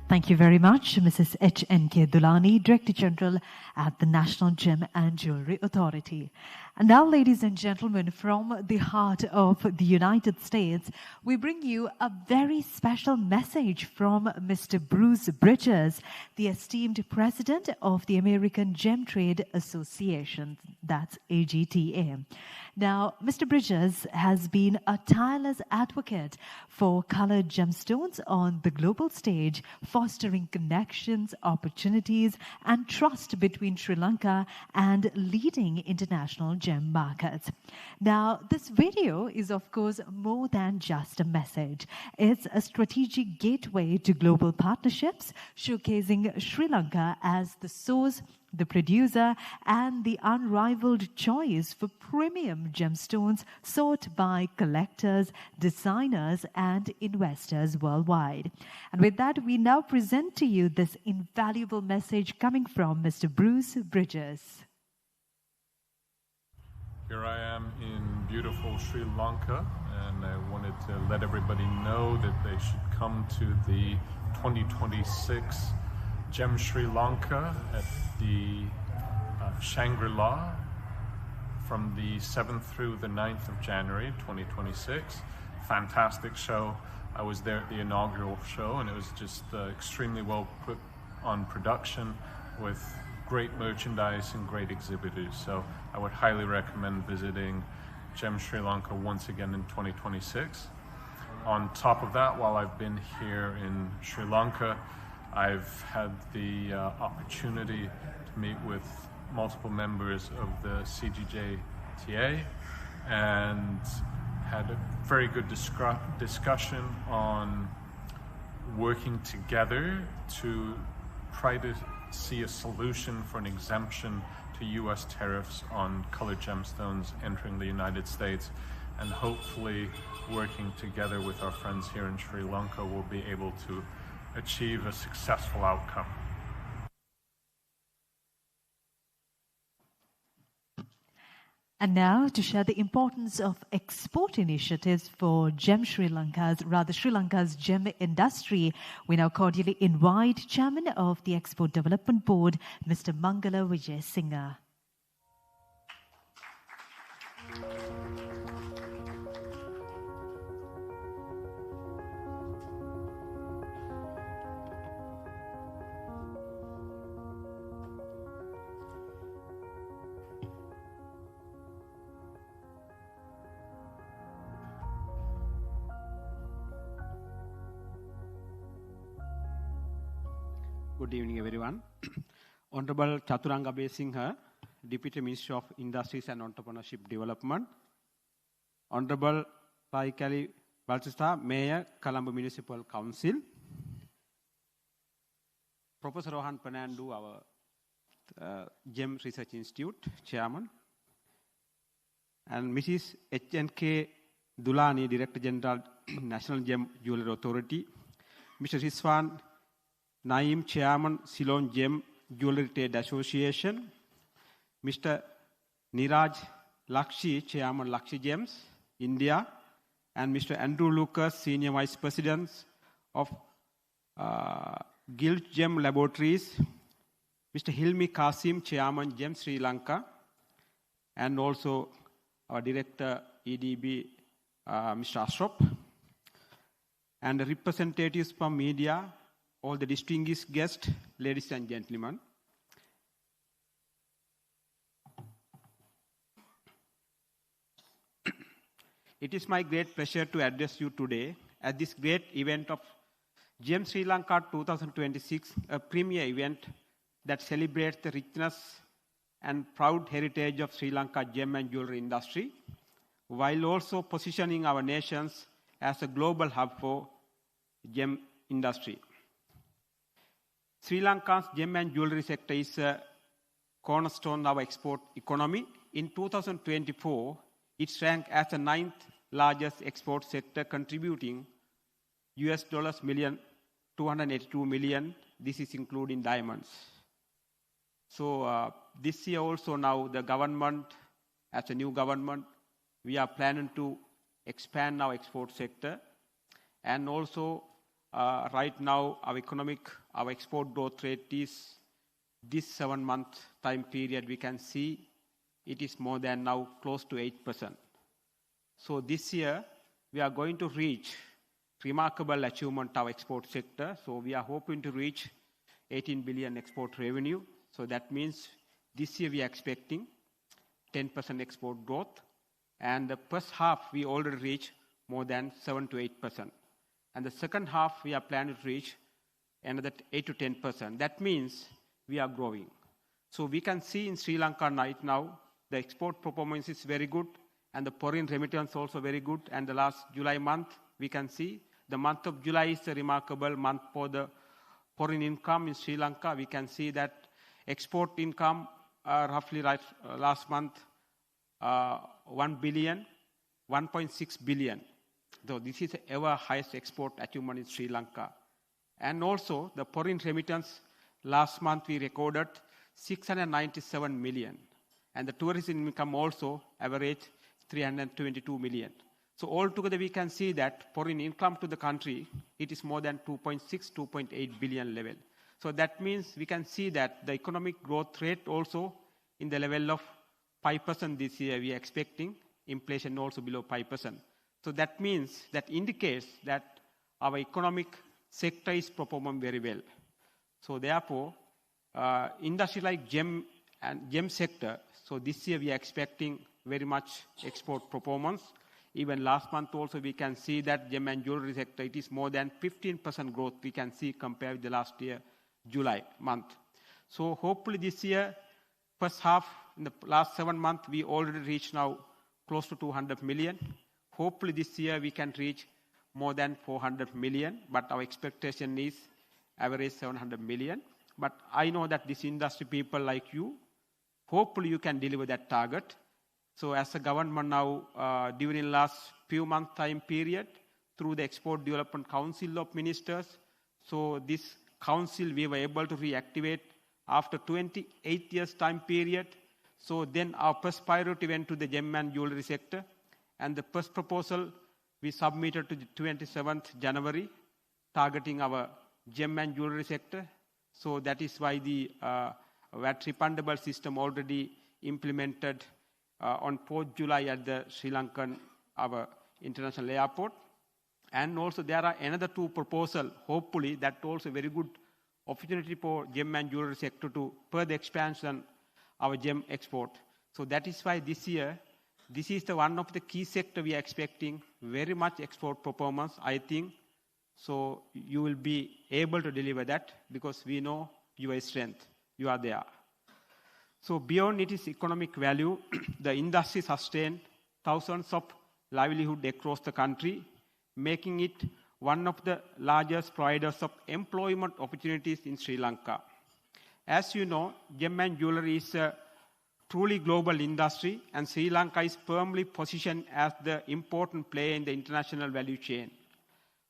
Thank you very much, Mrs. H.N.K. Dulani, Director General at the National Gem and Jewelry Authority. And now, ladies and gentlemen, from the heart of the United States, we bring you a very special message from Mr. Bruce Bridges, the esteemed president of the American Gem Trade Association, that's AGTA. Now, Mr. Bridges has been a tireless advocate for colored gemstones on the global stage, fostering connections, opportunities, and trust between Sri Lanka and leading international gem markets. Now, this video is, of course, more than just a message. It's a strategic gateway to global partnerships, showcasing Sri Lanka as the source, the producer, and the unrivaled choice for premium gemstones sought by collectors, designers, and investors worldwide. And with that, we now present to you this invaluable message coming from Mr. Bruce Bridges. Here I am in beautiful Sri Lanka, and I wanted to let everybody know that they should come to the 2026 Gem Sri Lanka at the Shangri-La from the 7th through the 9th of January 2026. Fantastic show. I was there at the inaugural show, and it was just extremely well put on production with great merchandise and great exhibitors. So I would highly recommend visiting Gem Sri Lanka once again in 2026. On top of that, while I've been here in Sri Lanka, I've had the opportunity to meet with multiple members of the CGJTA and had a very good discussion on working together to try to see a solution for an exemption to U.S. tariffs on colored gemstones entering the United States. And hopefully working together with our friends here in Sri Lanka, we'll be able to achieve a successful outcome. And now, to share the importance of export initiatives for Sri Lanka's gem industry, we now cordially invite Chairman of the Export Development Board, Mr. Mangala Vijay Singha. Good evening, everyone. Honorable Chaturanga Besingha, Deputy Minister of Industries and Entrepreneurship Development. Honorable Paikali Balsista, Mayor, Colombo Municipal Council. Professor Rohan Penandu, our GEM Research Institute Chairman. And Mrs. H.N.K. Dulani, Director General, National Gem Jewelry Authority. Mr. Rizwan Naim, Chairman, Ceylon Gem Jewelry Trade Association. Mr. Niraj Lakshi, Chairman, Lakshi Gems, India. And Mr. Andrew Lucas, Senior Vice President of Guild Gem Laboratories. Mr. Hilmi Kasim, Chairman, Gem Sri Lanka. And also our Director, EDB, Mr. Ashraf. And the representatives from media, all the distinguished guests, ladies and gentlemen. It is my great pleasure to address you today at this great event of GEM Sri Lanka 2026, a premier event that celebrates the richness and proud heritage of Sri Lanka gem and jewelry industry, while also positioning our nations as a global hub for gem industry. Sri Lanka's gem and jewelry sector is a cornerstone of our export economy. In 2024, it ranked as the 9th largest export sector, contributing $282 million. This is including diamonds. So this year also now the government, as a new government, we are planning to expand our export sector. And also right now our export growth rate is this 7-month time period, we can see it is more than now close to 8%. So this year we are going to reach remarkable achievement of our export sector. So we are hoping to reach 18 billion export revenue. So that means this year we are expecting 10% export growth. And the first half we already reached more than 7 to 8%. And the second half we are planning to reach another 8 to 10%. That means we are growing. So we can see in Sri Lanka right now, the export performance is very good and the foreign remittance also very good. And the last July month, we can see the month of July is a remarkable month for the foreign income in Sri Lanka. We can see that export income roughly last month 1.6 billion. So this is the ever highest export achievement in Sri Lanka. And also the foreign remittance last month we recorded 697 million. And the tourism income also averaged 322 million. So altogether we can see that foreign income to the country, it is more than 2.6, 2.8 billion level. So that means we can see that the economic growth rate also in the level of 5% this year we are expecting, inflation also below 5%. So that means, that indicates that our economic sector is performing very well. So therefore, industry like gem sector, so this year we are expecting very much export performance. Even last month also we can see that gem and jewelry sector, it is more than 15% growth we can see compared with the last year, July month. So hopefully this year, first half, in the last 7 months, we already reached now close to 200 million. Hopefully this year we can reach more than 400 million, but our expectation is average 700 million. But I know that this industry people like you, hopefully you can deliver that target. So as a government now, during last few month time period, through the Export Development Council of Ministers, so this council we were able to reactivate after 28 years time period. So then our first priority went to the gem and jewelry sector. And the first proposal we submitted to the 27th January, targeting our gem and jewelry sector. So that is why the VAT refundable system already implemented on 4th July at the Sri Lankan, our international airport. And also there are another 2 proposals, hopefully that also very good opportunity for gem and jewelry sector to further expansion our gem export. So that is why this year, this is the one of the key sector we are expecting very much export performance, I think. So you will be able to deliver that because we know your strength. You are there. So beyond its economic value, the industry sustained thousands of livelihoods across the country, making it one of the largest providers of employment opportunities in Sri Lanka. As you know, gem and jewelry is a truly global industry, and Sri Lanka is firmly positioned as the important player in the international value chain.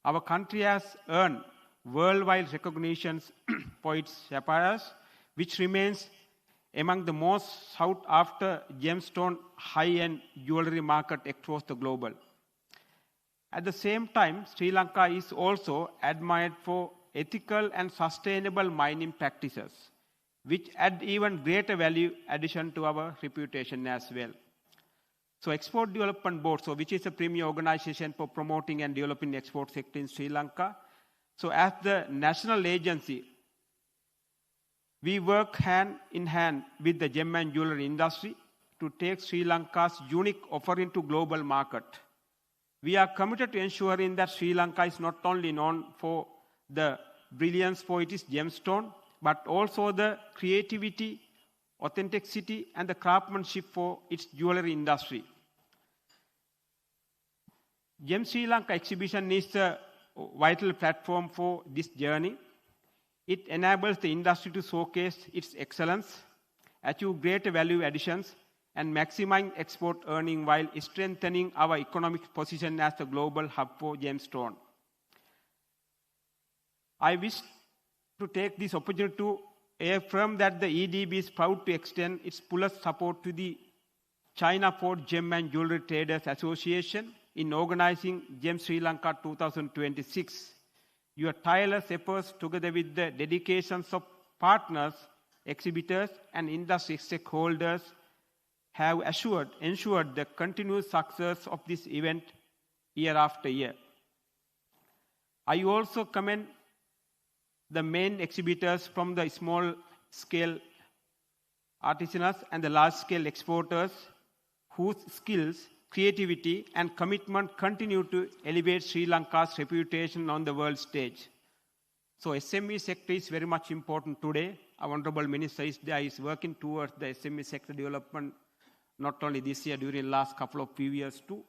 Our country has earned worldwide recognitions for its sapphires, which remains among the most sought after gemstone high-end jewelry market across the global. At the same time, Sri Lanka is also admired for ethical and sustainable mining practices, which add even greater value addition to our reputation as well. So Export Development Board, which is a premier organization for promoting and developing the export sector in Sri Lanka. So as the national agency, we work hand in hand with the gem and jewelry industry to take Sri Lanka's unique offering to global market. We are committed to ensuring that Sri Lanka is not only known for the brilliance for its gemstone, but also the creativity, authenticity, and the craftsmanship for its jewelry industry. Gem Sri Lanka exhibition is a vital platform for this journey. It enables the industry to showcase its excellence, achieve greater value additions, and maximize export earning while strengthening our economic position as a global hub for gemstone. I wish to take this opportunity to affirm that the EDB is proud to extend its fullest support to the China Port Gem and Jewelry Traders Association in organizing Gem Sri Lanka 2026. Your tireless efforts, together with the dedications of partners, exhibitors, and industry stakeholders, have ensured the continuous success of this event year after year. I also commend the main exhibitors from the small-scale artisans and the large-scale exporters whose skills, creativity, and commitment continue to elevate Sri Lanka's reputation on the world stage. So SME sector is very much important today. Our Honorable Minister is working towards the SME sector development, not only this year, during the last couple of few years too.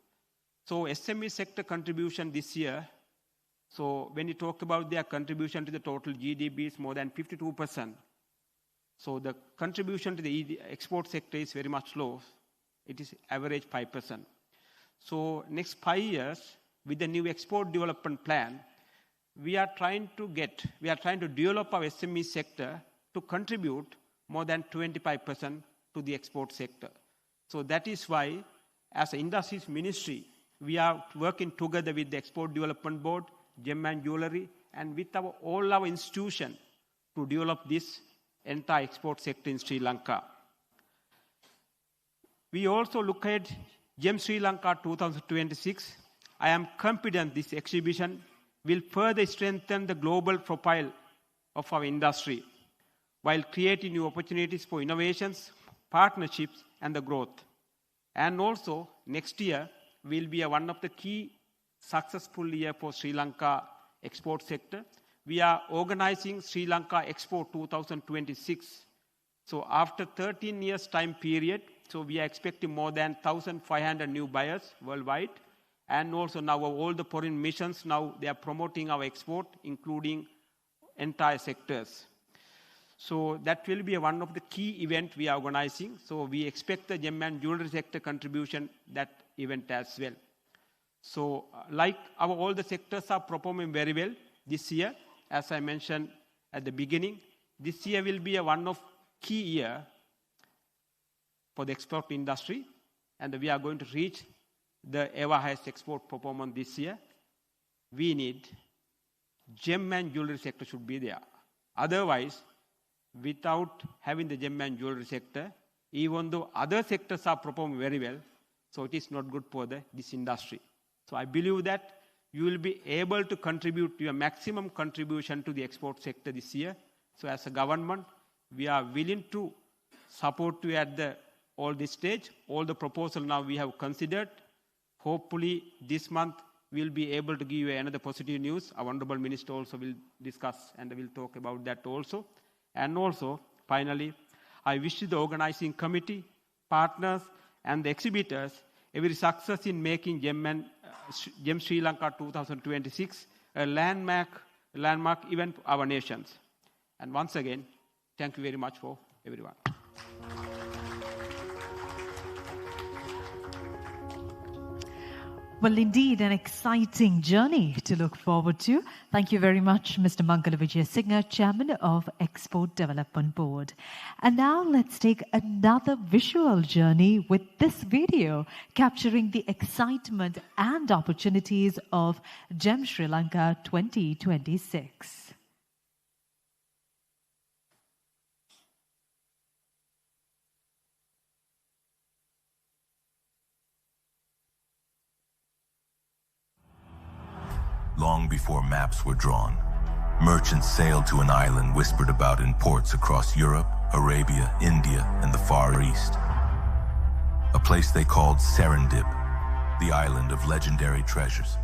So SME sector contribution this year, so when you talk about their contribution to the total GDP is more than 52%. So the contribution to the export sector is very much low. It is average 5%. So next 5 years, with the new export development plan, we are trying to develop our SME sector to contribute more than 25% to the export sector. So that is why, as an industries ministry, we are working together with the Export Development Board, Gem and Jewelry, and with all our institutions to develop this entire export sector in Sri Lanka. We also look at Gem Sri Lanka 2026. I am confident this exhibition will further strengthen the global profile of our industry while creating new opportunities for innovations, partnerships, and the growth. And also, next year will be one of the key successful year for Sri Lanka export sector. We are organizing Sri Lanka Expo 2026. So after 13 years time period, so we are expecting more than 1,500 new buyers worldwide. And also now all the foreign missions, now they are promoting our export, including entire sectors. So that will be one of the key events we are organizing. So we expect the gem and jewelry sector contribution that event as well. So like all the sectors are performing very well this year. As I mentioned at the beginning, this year will be one of key year for the export industry. And we are going to reach the ever highest export performance this year. We need gem and jewelry sector should be there. Otherwise, without having the gem and jewelry sector, even though other sectors are performing very well, so it is not good for this industry. So I believe that you will be able to contribute your maximum contribution to the export sector this year. So as a government, we are willing to support you at all this stage. All the proposal now we have considered. Hopefully this month we'll be able to give you another positive news. Our Honorable Minister also will discuss and will talk about that also. And also, finally, I wish the organizing committee, partners, and the exhibitors every success in making Gem Sri Lanka 2026 a landmark event for our nations. And once again, thank you very much for everyone. Well, indeed, an exciting journey to look forward to. Thank you very much, Mr. Mangala Vijayasinghe, Chairman of Export Development Board. And now let's take another visual journey with this video capturing the excitement and opportunities of Gem Sri Lanka 2026. Long before maps were drawn, merchants sailed to an island whispered about in ports across Europe, Arabia, India, and the Far East. A place they called Serendip, the island of legendary treasures.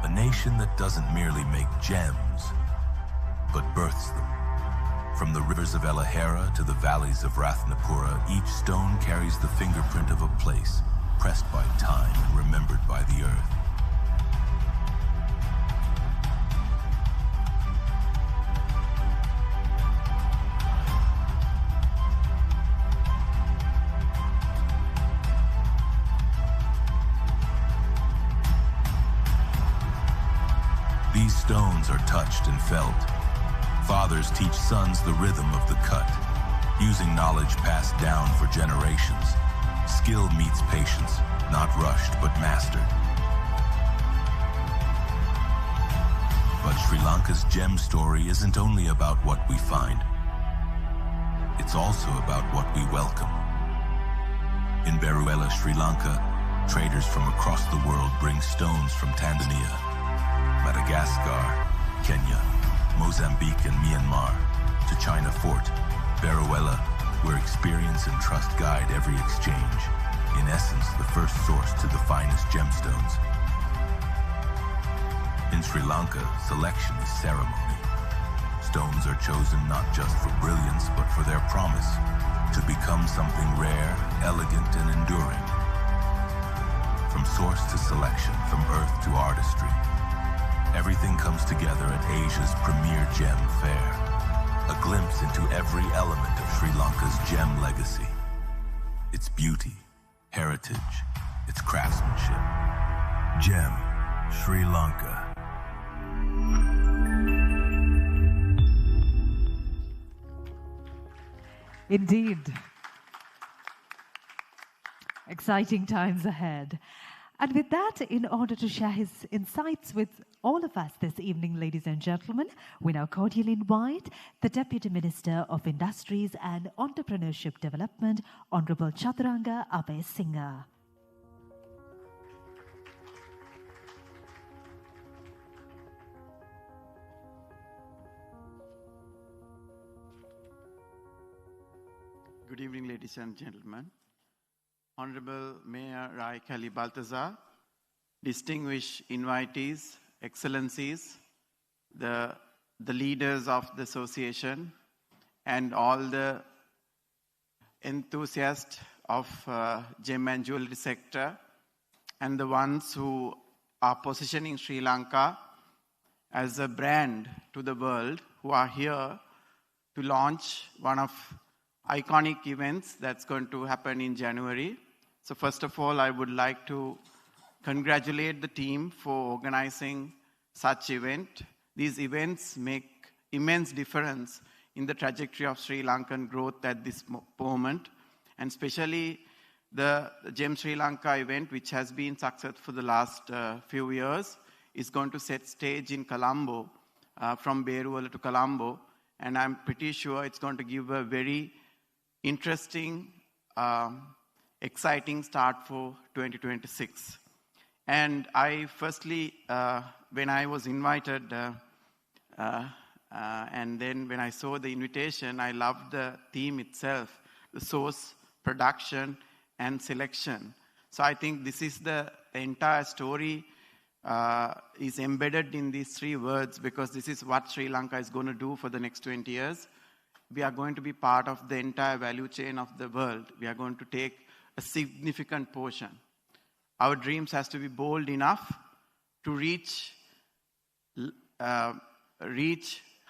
A nation that doesn't merely make gems, but births them. From the rivers of Elahera to the valleys of Rathnapura, each stone carries the fingerprint of a place, pressed by time and remembered by the earth. These stones are touched and felt. Fathers teach sons the rhythm of the cut, using knowledge passed down for generations. Skill meets patience, not rushed but mastered. But Sri Lanka's gem story isn't only about what we find. It's also about what we welcome. In Beruela, Sri Lanka, traders from across the world bring stones from Tanzania, Madagascar, Kenya, Mozambique and Myanmar, to China Fort, Beruela, where experience and trust guide every exchange. In essence, the first source to the finest gemstones. In Sri Lanka, selection is ceremony. Stones are chosen not just for brilliance, but for their promise to become something rare, elegant, and enduring. From source to selection, from earth to artistry, everything comes together at Asia's premier gem fair. A glimpse into every element of Sri Lanka's gem legacy. Its beauty, heritage, its craftsmanship. Gem Sri Lanka. Indeed. Exciting times ahead. And with that, in order to share his insights with all of us this evening, ladies and gentlemen, we now cordially invite the Deputy Minister of Industries and Entrepreneurship Development, Honorable Chaturanga Abhay-Singha. Good evening, ladies and gentlemen. Honorable Mayor Rai Kali Baltazar, distinguished invitees, excellencies, the leaders of the association, and all the enthusiasts of gem and jewelry sector, and the ones who are positioning Sri Lanka as a brand to the world, who are here to launch one of iconic events that's going to happen in January. So first of all, I would like to congratulate the team for organizing such event. These events make immense difference in the trajectory of Sri Lankan growth at this moment, and especially the Gem Sri Lanka event, which has been successful for the last few years, is going to set stage in Colombo, from Beruela to Colombo, and I'm pretty sure it's going to give a very interesting, exciting start for 2026. And I firstly, when I was invited, and then when I I saw the invitation, I loved the theme itself, the source, production, and selection. So I think this is the entire story is embedded in these three words, because this is what Sri Lanka is going to do for the next 20 years. We are going to be part of the entire value chain of the world. We are going to take a significant portion. Our dreams has to be bold enough to reach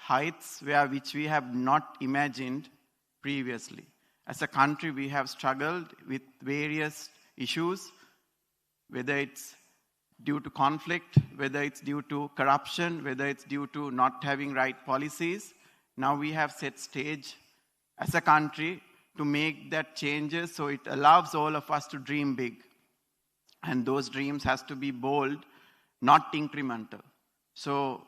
heights which we have not imagined previously. As a country, we have struggled with various issues, whether it's due to conflict, whether it's due to corruption, whether it's due to not having right policies. Now we have set stage as a country to make that changes, so it allows all of us to dream big. And those dreams has to be bold, not incremental. So,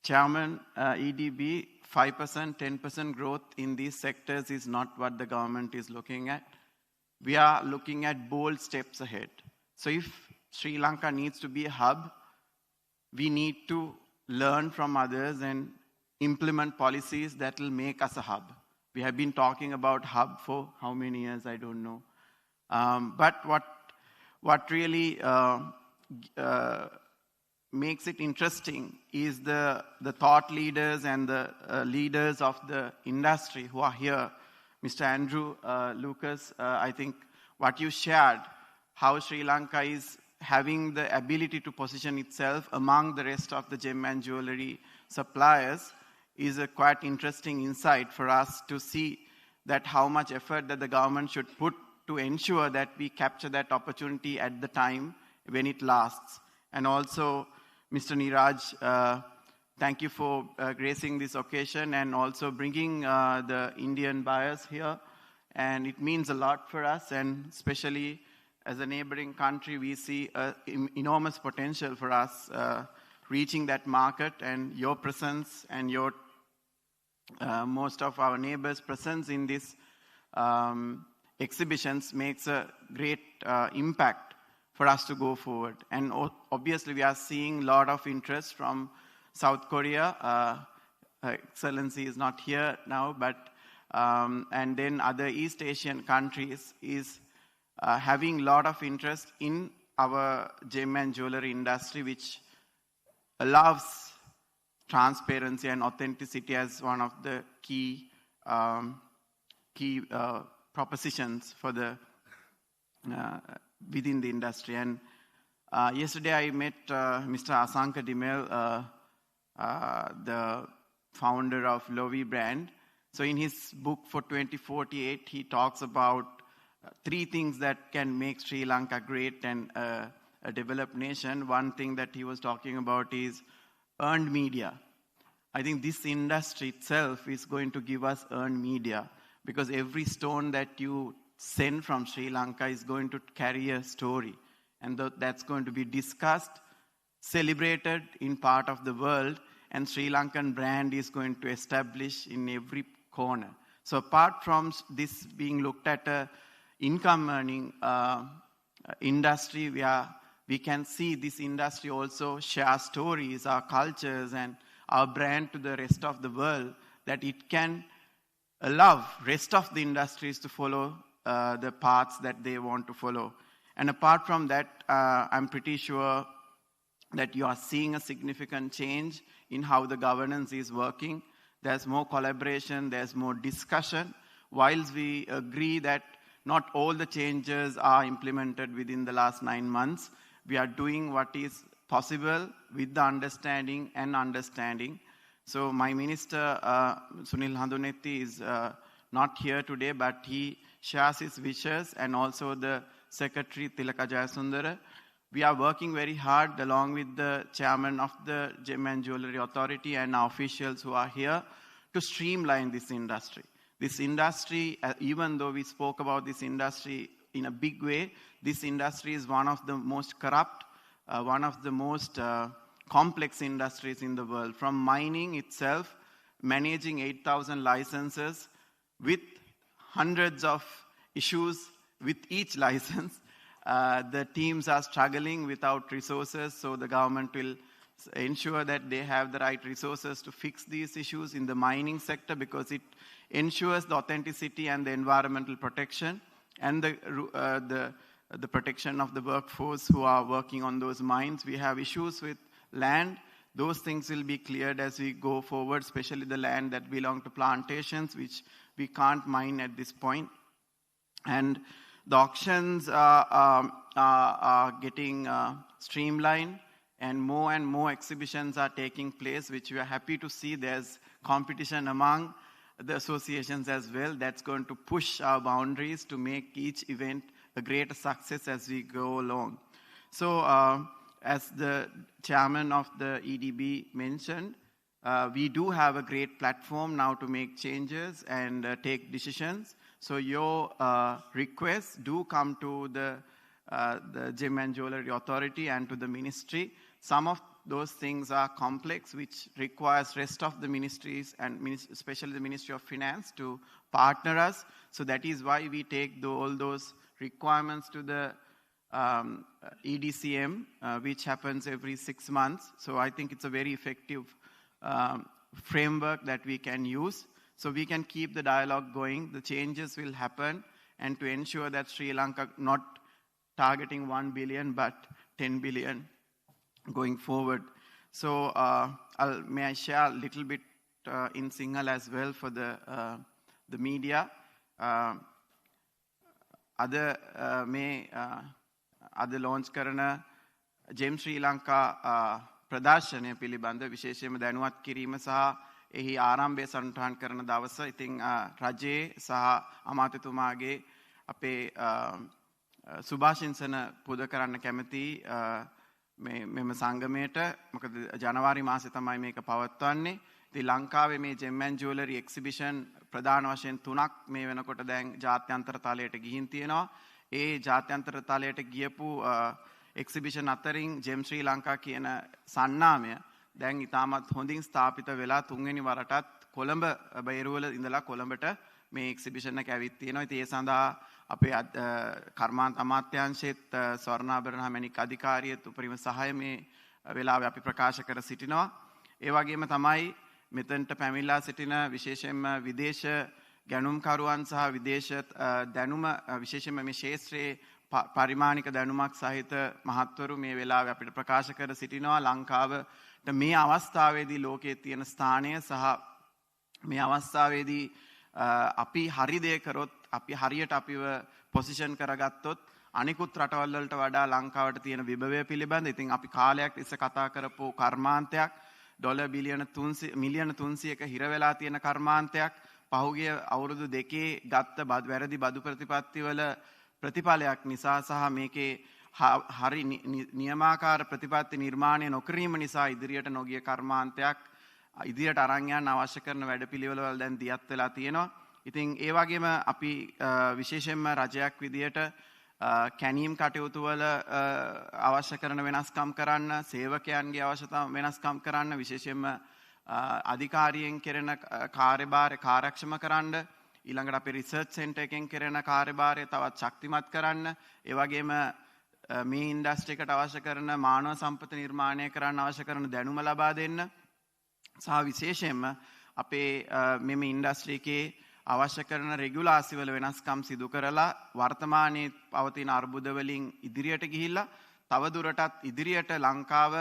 Chairman, EDB, 5%, 10% growth in these sectors is not what the government is looking at. We are looking at bold steps ahead. So if Sri Lanka needs to be a hub, we need to learn from others and implement policies that will make us a hub. We have been talking about hub for how many years, I don't know. But what really makes it interesting is the thought leaders and the leaders of the industry who are here. Mr. Andrew Lucas, I think what you shared, how Sri Lanka is having the ability to position itself among the rest of the gem and jewelry suppliers is a quite interesting insight for us to see that how much effort that the government should put to ensure that we capture that opportunity at the time when it lasts. And also, Mr. Niraj, thank you for gracing this occasion and also bringing the Indian buyers here. And it means a lot for us, and especially as a neighboring country, we see enormous potential for us reaching that market, and your presence and your most of our neighbors' presence in these exhibitions makes a great impact for us to go forward. And obviously, we are seeing a lot of interest from South Korea. Her Excellency is not here now, but and then other East Asian countries is having a lot of interest in our gem and jewelry industry, which allows transparency and authenticity as one of the key propositions for the within the industry. And yesterday I met Mr. Asanka Dimel, the founder of Lovi brand. So in his book for 2048, he talks about 3 things that can make Sri Lanka great and a developed nation. One thing that he was talking about is earned media. I think this industry itself is going to give us earned media, because every stone that you send from Sri Lanka is going to carry a story, and that's going to be discussed, celebrated in part of the world, and Sri Lankan brand is going to establish in every corner. So apart from this being looked at a income earning industry, we can see this industry also share stories, our cultures, and our brand to the rest of the world, that it can allow rest of the industries to follow the paths that they want to follow. And apart from that, I'm pretty sure that you are seeing a significant change in how the governance is working. There's more collaboration, there's more discussion. Whilst we agree that not all the changes are implemented within the last 9 months, we are doing what is possible with the understanding. So my minister, Sunil Handunetti, is not here today, but he shares his wishes, and also the Secretary Tilaka Jayasundara. We are working very hard along with the chairman of the Gem and Jewelry Authority and our officials who are here to streamline this industry. This industry, even though we spoke about this industry in a big way, this industry is one of the most corrupt, one of the most complex industries in the world. From mining itself, managing 8,000 licenses with hundreds of issues with each license, the teams are struggling without resources, so the government will ensure that they have the right resources to fix these issues in the mining sector, because it ensures the authenticity and the environmental protection and the protection of the workforce who are working on those mines. We have issues with land. Those things will be cleared as we go forward, especially the land that belong to plantations, which we can't mine at this point. And the auctions are getting streamlined, and more exhibitions are taking place, which we are happy to see. There's competition among the associations as well. That's going to push our boundaries to make each event a greater success as we go along. So as the chairman of the EDB mentioned, we do have a great platform now to make changes and take decisions. So your requests do come to the Gem and Jewellery Authority and to the ministry. Some of those things are complex, which requires rest of the ministries and especially the Ministry of Finance to partner us. So that is why we take all those requirements to the EDCM, which happens every 6 months. So I think it's a very effective framework that we can use. So we can keep the dialogue going. The changes will happen, and to ensure that Sri Lanka not targeting 1 billion but 10 billion going forward. So may I share a little bit in Sinhala as well for the media. අද launch කරන Gem Sri Lanka ප්‍රදර්ශනය පිළිබඳ විශේෂයෙන්ම දැනුවත් කිරීම සහ එහි ආරම්භය සටහන් කරන දවස. ඉතින් රජයේ සහ අමාත්‍යතුමාගේ අපේ සුභාශිංසන පුද කරන්න කැමති මෙම සංගමයට. මොකද ජනවාරි මාසේ තමයි මේක පවත්වන්නේ. ඉතින් ලංකාවේ මේ Gem and Jewellery exhibition ප්‍රධාන වශයෙන් 3ක් මේ වෙනකොට දැන් ජාත්‍යන්තර තලයට ගිහින් තියෙනවා. ඒ ජාත්‍යන්තර තලයට ගියපු එක්සිබිෂන් අතරින් Gem Sri Lanka කියන සන්නාමය දැන් ඉතාමත් හොඳින් ස්ථාපිත වෙලා 3 වෙනි වරටත් කොළඹ බේරුවල ඉඳලා කොළඹට මේ එක්සිබිෂන් එක ඇවිත් තියෙනවා. ඉතින් ඒ සඳහා අපේ කර්මාන්ත අමාත්‍යාංශයේත් ස්වර්ණාභරණ මැණික් අධිකාරියත් උපරිම සහාය මේ වෙලාවේ අපි ප්‍රකාශ කර සිටිනවා. ඒ වගේම තමයි මෙතනට පැමිණලා සිටින විශේෂයෙන්ම විදේශ ගැනුම්කරුවන් සහ විදේශ දැනුම විශේෂයෙන්ම මේ ශාස්ත්‍රයේ පරිමාණික දැනුමක් සහිත මහත්වරු මේ වෙලාවේ අපිට ප්‍රකාශ කර සිටිනවා. ලංකාවට මේ අවස්ථාවේදී ලෝකයේ තියෙන ස්ථානය සහ මේ අවස්ථාවේදී අපි හරි දේ කරොත්, අපි හරියට අපිව පොසිෂන් කරගත්තොත් අනිකුත් රටවල් වලට වඩා ලංකාවට තියෙන විභවය පිළිබඳ ඉතින් අපි කාලයක් තිස්සේ කතා කරපු කර්මාන්තයක් ඩොලර් මිලියන 300ක හිර වෙලා තියෙන කර්මාන්තයක් පහුගිය අවුරුදු දෙකේ ගත්ත වැරදි බදු ප්‍රතිපත්තිවල ප්‍රතිඵලයක් නිසා සහ මේකේ හරි නියමාකාර ප්‍රතිපත්ති නිර්මාණය නොකිරීම නිසා ඉදිරියට නොගිය කර්මාන්තයක් ඉදිරියට අරන් යන්න අවශ්‍ය කරන වැඩපිළිවෙළවල දැන් දියත් වෙලා තියෙනවා. ඉතින් ඒ වගේම අපි විශේෂයෙන්ම රජයක් විදියට කැනීම් කටයුතු වල අවශ්‍ය කරන වෙනස්කම් කරන්න, සේවකයන්ගේ අවශ්‍යතා වෙනස්කම් කරන්න, විශේෂයෙන්ම අධිකාරියෙන් කෙරෙන කාර්යභාරය කාර්යක්ෂම කරන්න, ඊළඟට අපේ රිසර්ච් සෙන්ටර් එකෙන් කෙරෙන කාර්යභාරය තවත් ශක්තිමත් කරන්න, ඒ වගේම මේ ඉන්ඩස්ට්‍රි එකට අවශ්‍ය කරන මානව සම්පත නිර්මාණය කරන්න අවශ්‍ය කරන දැනුම ලබා දෙන්න සහ විශේෂයෙන්ම අපේ මෙම ඉන්ඩස්ට්‍රි එකේ අවශ්‍ය කරන රෙගුලාසි වල වෙනස්කම් සිදු කරලා වර්තමානයේ පවතින අර්බුද වලින් ඉදිරියට ගිහිල්ලා තව දුරටත් ඉදිරියට ලංකාව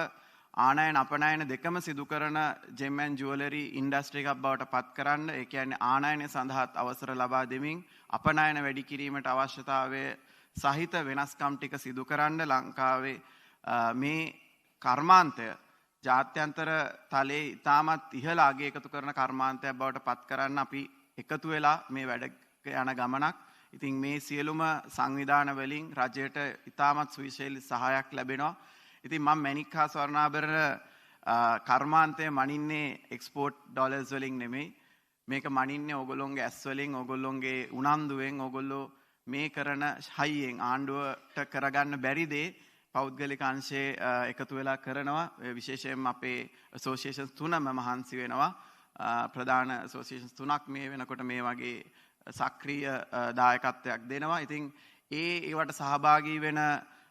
ආනයන අපනයන දෙකම සිදු කරන Gem and Jewellery ඉන්ඩස්ට්‍රි එකක් බවට පත් කරන්න, ඒ කියන්නේ ආනයනය සඳහාත් අවසර ලබා දෙමින් අපනයන වැඩි කිරීමට අවශ්‍යතාවය සහිත වෙනස්කම් ටික සිදු කරන්න ලංකාවේ මේ කර්මාන්තය ජාත්‍යන්තර තලයේ ඉතාමත් ඉහළ අගය එකතු කරන කර්මාන්තයක් බවට පත් කරන්න අපි එකතු වෙලා මේ වැඩ යන ගමනක්. ඉතින් මේ සියලුම සංවිධාන වලින් රජයට ඉතාමත් සුවිශේෂී සහායක් ලැබෙනවා. ඉතින් මම මැණික් හා ස්වර්ණාභරණ කර්මාන්තය මනින්නේ එක්ස්පෝර්ට් ඩොලර්ස් වලින් නෙමෙයි. මේක මනින්නේ ඕගොල්ලෝගේ ඇස් වලින්, ඕගොල්ලෝගේ උනන්දුවෙන්, ඕගොල්ලෝ මේ කරන හයියෙන් ආණ්ඩුවට කරගන්න බැරි දේ පෞද්ගලික අංශයේ එකතු වෙලා කරනවා. විශේෂයෙන්ම අපේ ඇසෝසියේෂන්ස් 3ම මහන්සි වෙනවා. ප්‍රධාන ඇසෝසියේෂන්ස් 3ක් මේ වෙනකොට මේ වගේ සක්‍රීය දායකත්වයක් දෙනවා. ඉතින් ඒවට සහභාගී වෙන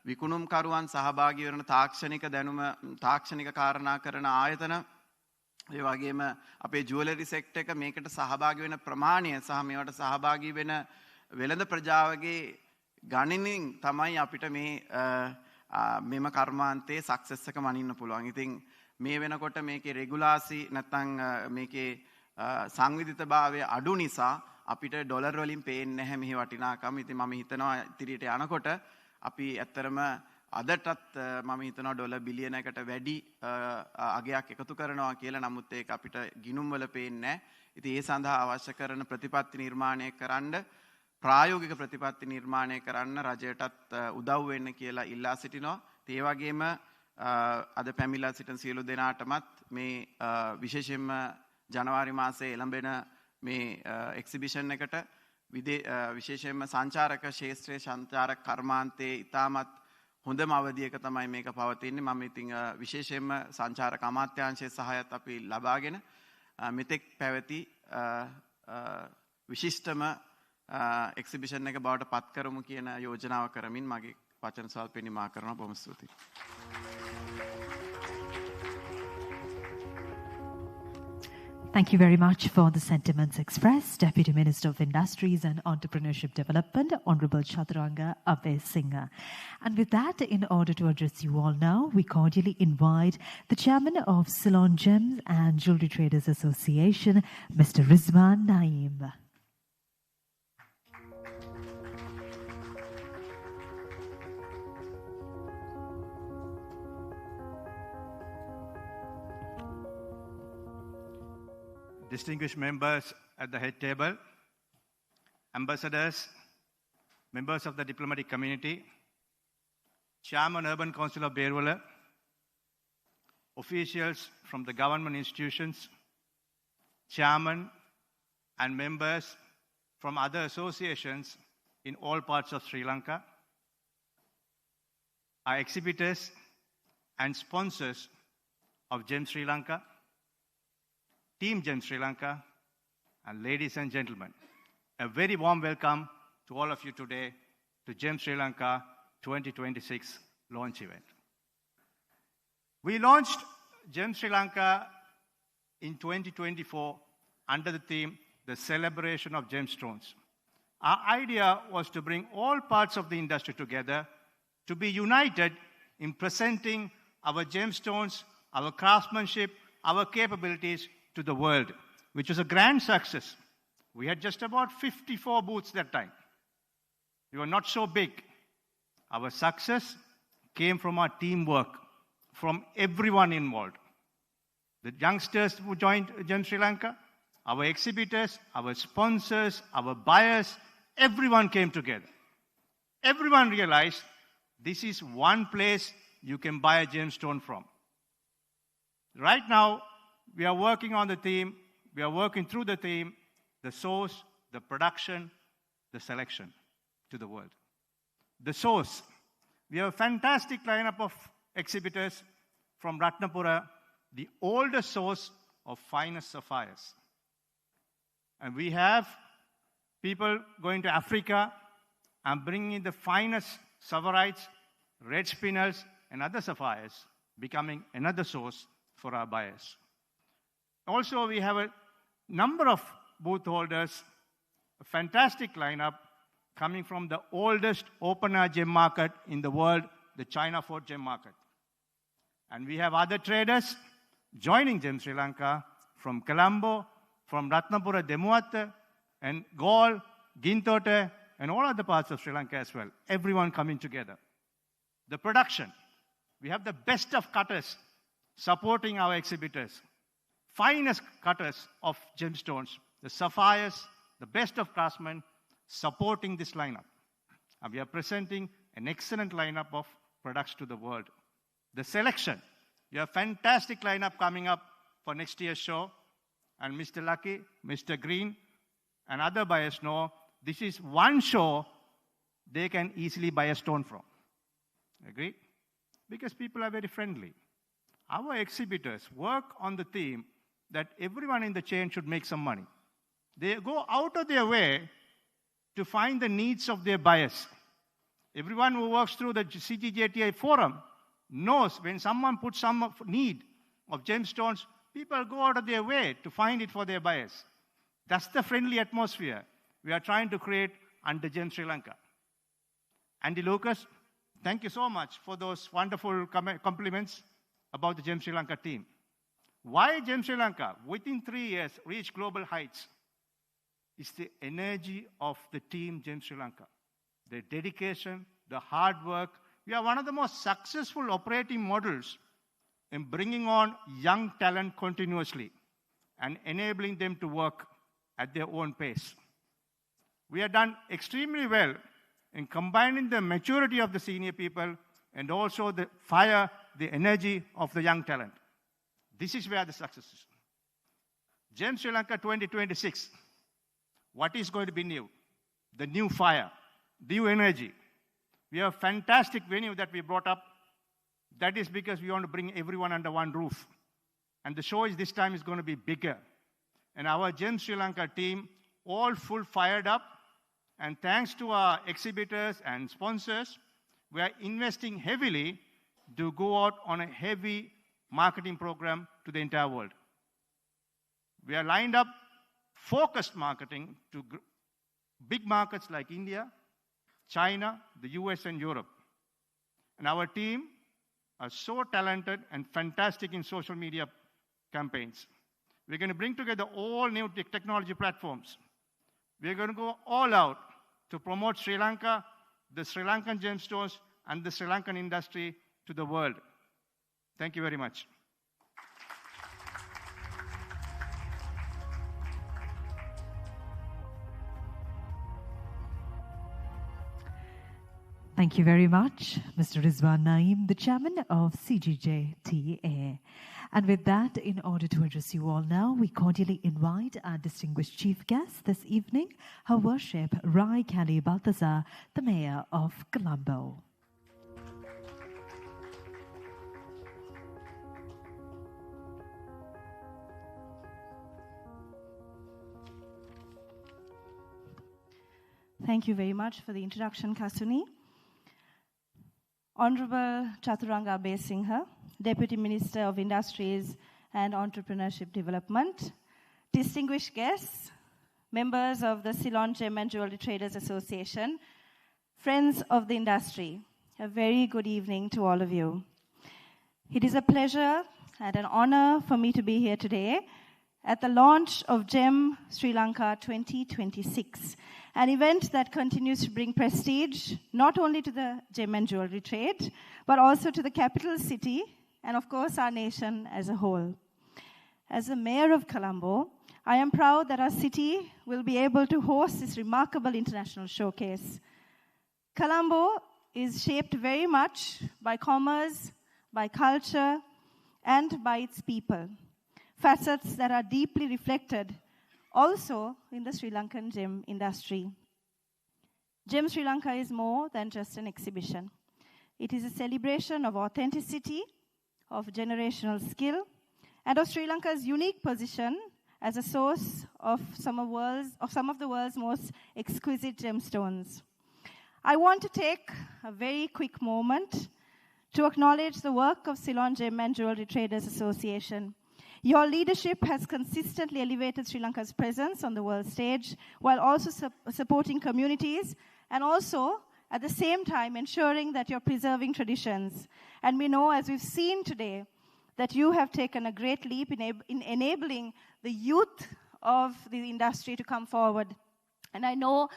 විකුණුම්කරුවන් සහභාගී වන තාක්ෂණික දැනුම තාක්ෂණික කාරණා කරන ආයතන ඒ වගේම අපේ ජුවලරි සෙක්ටර් එක මේකට සහභාගී වෙන ප්‍රමාණය සහ මේවට සහභාගී වෙන වෙළඳ ප්‍රජාවගේ ගණනින් තමයි අපිට මේ මෙම කර්මාන්තයේ සක්සස් එක මනින්න පුළුවන්. ඉතින් මේ වෙනකොට මේකේ රෙගුලාසි නැත්නම් මේකේ සංවිධිතභාවය අඩු නිසා අපිට ඩොලර් වලින් පේන්නේ නැහැ මෙහි වටිනාකම. ඉතින් මම හිතනවා ඉදිරියට යනකොට අපි ඇත්තරම අදටත් මම හිතනවා ඩොලර් බිලියනයකට වැඩි අගයක් එකතු කරනවා කියලා. නමුත් ඒක අපිට ගිණුම් වල පේන්නේ නැහැ. ඉතින් ඒ සඳහා අවශ්‍ය කරන ප්‍රතිපත්ති නිර්මාණය කරන්න ප්‍රායෝගික ප්‍රතිපත්ති නිර්මාණය කරන්න රජයටත් උදව් වෙන්න කියලා ඉල්ලා සිටිනවා. ඒ වගේම අද පැමිණලා සිටින සියලු දෙනාටමත් මේ විශේෂයෙන්ම ජනවාරි මාසයේ එළඹෙන මේ එක්සිබිෂන් එකට විශේෂයෙන්ම සංචාරක ශාස්ත්‍රීය සංචාරක කර්මාන්තයේ ඉතාමත් හොඳම අවධියක තමයි මේක පවතින්නේ. මම ඉතින් විශේෂයෙන්ම සංචාරක අමාත්‍යාංශයේ සහායත් අපි ලබාගෙන මෙතෙක් පැවති විශිෂ්ටම එක්සිබිෂන් එක බවට පත් කරමු කියන යෝජනාව කරමින් මගේ වචන ස්වල්පේ නිමා කරනවා. බොහොම ස්තුතියි. Thank you very much for the sentiments expressed, Deputy Minister of Industries and Entrepreneurship Development, Honorable Chaturanga Abesingha. And with that, in order to address you all now, we cordially invite the Chairman of Ceylon Gems and Jewelry Traders Association, Mr. Rizwan Naeem. Distinguished members at the head table, ambassadors, members of the diplomatic community, Chairman Urban Council of Berwala, officials from the government institutions, chairman and members from other associations in all parts of Sri Lanka, our exhibitors and sponsors of GEM Sri Lanka, Team GEM Sri Lanka, and ladies and gentlemen, a very warm welcome to all of you today to GEM Sri Lanka 2026 launch event. We launched GEM Sri Lanka in 2024 under the theme, The Celebration of Gemstones. Our idea was to bring all parts of the industry together to be united in presenting our gemstones, our craftsmanship, our capabilities to the world, which was a grand success. We had just about 54 booths that time. We were not so big. Our success came from our teamwork, from everyone involved. The youngsters who joined GEM Sri Lanka, our exhibitors, our sponsors, our buyers, everyone came together. Everyone realized this is one place you can buy a gemstone from. Right now, we are working on the theme, we are working through the theme, the source, the production, the selection to the world. The source. We have a fantastic lineup of exhibitors from Ratnapura, the oldest source of finest sapphires. And we have people going to Africa and bringing the finest savarites, red spinels, and other sapphires, becoming another source for our buyers. Also, we have a number of booth holders, a fantastic lineup coming from the oldest open-air gem market in the world, the China Fort Gem Market. And we have other traders joining GEM Sri Lanka from Colombo, from Ratnapura, Demuatta, and Galle, Gintote, and all other parts of Sri Lanka as well. Everyone coming together. The production. We have the best of cutters supporting our exhibitors. Finest cutters of gemstones, the sapphires, the best of craftsmen supporting this lineup. And we are presenting an excellent lineup of products to the world. The selection. We have a fantastic lineup coming up for next year's show. And Mr. Lucky, Mr. Green, and other buyers know this is one show they can easily buy a stone from. Agree? Because people are very friendly. Our exhibitors work on the theme that everyone in the chain should make some money. They go out of their way to find the needs of their buyers. Everyone who works through the CGJTI forum knows when someone puts some need of gemstones, people go out of their way to find it for their buyers. That's the friendly atmosphere we are trying to create under GEM Sri Lanka. Andy Lucas, thank you so much for those wonderful compliments about the GEM Sri Lanka team. Why GEM Sri Lanka, within 3 years, reached global heights? It's the energy of the team GEM Sri Lanka. The dedication, the hard work. We are one of the most successful operating models in bringing on young talent continuously and enabling them to work at their own pace. We have done extremely well in combining the maturity of the senior people and also the fire, the energy of the young talent. This is where the success is. GEM Sri Lanka 2026. What is going to be new? The new fire, new energy. We have a fantastic venue that we brought up. That is because we want to bring everyone under one roof. And the show this time is going to be bigger. And our GEM Sri Lanka team, all full fired up. And thanks to our exhibitors and sponsors, we are investing heavily to go out on a heavy marketing program to the entire world. We are lined up focused marketing to big markets like India, China, the US, and Europe. And our team are so talented and fantastic in social media campaigns. We're going to bring together all new technology platforms. We're going to go all out to promote Sri Lanka, the Sri Lankan gemstones, and the Sri Lankan industry to the world. Thank you very much. Thank you very much, Mr. Rizwan Naeem, the chairman of CGJTA. And with that, in order to address you all now, we cordially invite our distinguished chief guest this evening, Her Worship Rai Kali Balthazar, the Mayor of Colombo. Thank you very much for the introduction, Kasuni. Honorable Chaturanga Besingha, Deputy Minister of Industries and Entrepreneurship Development, distinguished guests, members of the Ceylon Gem and Jewelry Traders Association, friends of the industry, a very good evening to all of you. It is a pleasure and an honor for me to be here today at the launch of GEM Sri Lanka 2026, an event that continues to bring prestige not only to the gem and jewelry trade, but also to the capital city and, of course, our nation as a whole. As the Mayor of Colombo, I am proud that our city will be able to host this remarkable international showcase. Colombo is shaped very much by commerce, by culture, and by its people, facets that are deeply reflected also in the Sri Lankan gem industry. GEM Sri Lanka is more than just an exhibition. It is a celebration of authenticity, of generational skill, and of Sri Lanka's unique position as a source of some of the world's most exquisite gemstones. I want to take a very quick moment to acknowledge the work of Ceylon Gem and Jewelry Traders Association. Your leadership has consistently elevated Sri Lanka's presence on the world stage while also supporting communities and also at the same time ensuring that you're preserving traditions. And we know, as we've seen today, that you have taken a great leap in enabling the youth of the industry to come forward. And I know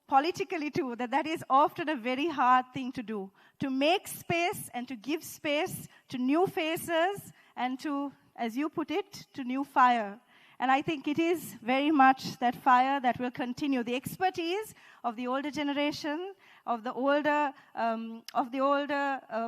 politically too that is often a very hard thing to do, to make space and to give space to new faces and to, as you put it, to new fire. And I think it is very much that fire that will continue. The expertise of the older generation, of the older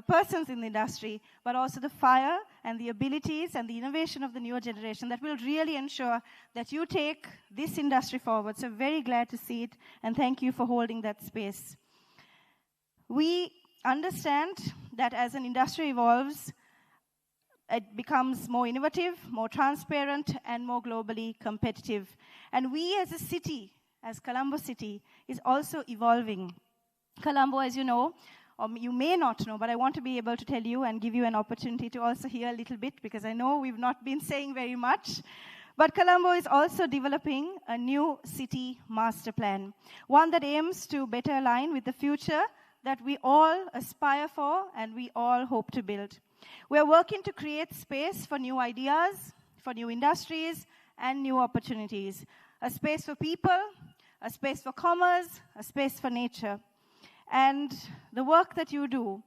persons in the industry, but also the fire and the abilities and the innovation of the newer generation that will really ensure that you take this industry forward. So very glad to see it, and thank you for holding that space. We understand that as an industry evolves, it becomes more innovative, more transparent, and more globally competitive. And we as a city, as Colombo City, is also evolving. Colombo, as you know, or you may not know, but I want to be able to tell you and give you an opportunity to also hear a little bit, because I know we've not been saying very much. But Colombo is also developing a new city master plan, one that aims to better align with the future that we all aspire for and we all hope to build. We are working to create space for new ideas, for new industries, and new opportunities. A space for people, a space for commerce, a space for nature. And the work that you do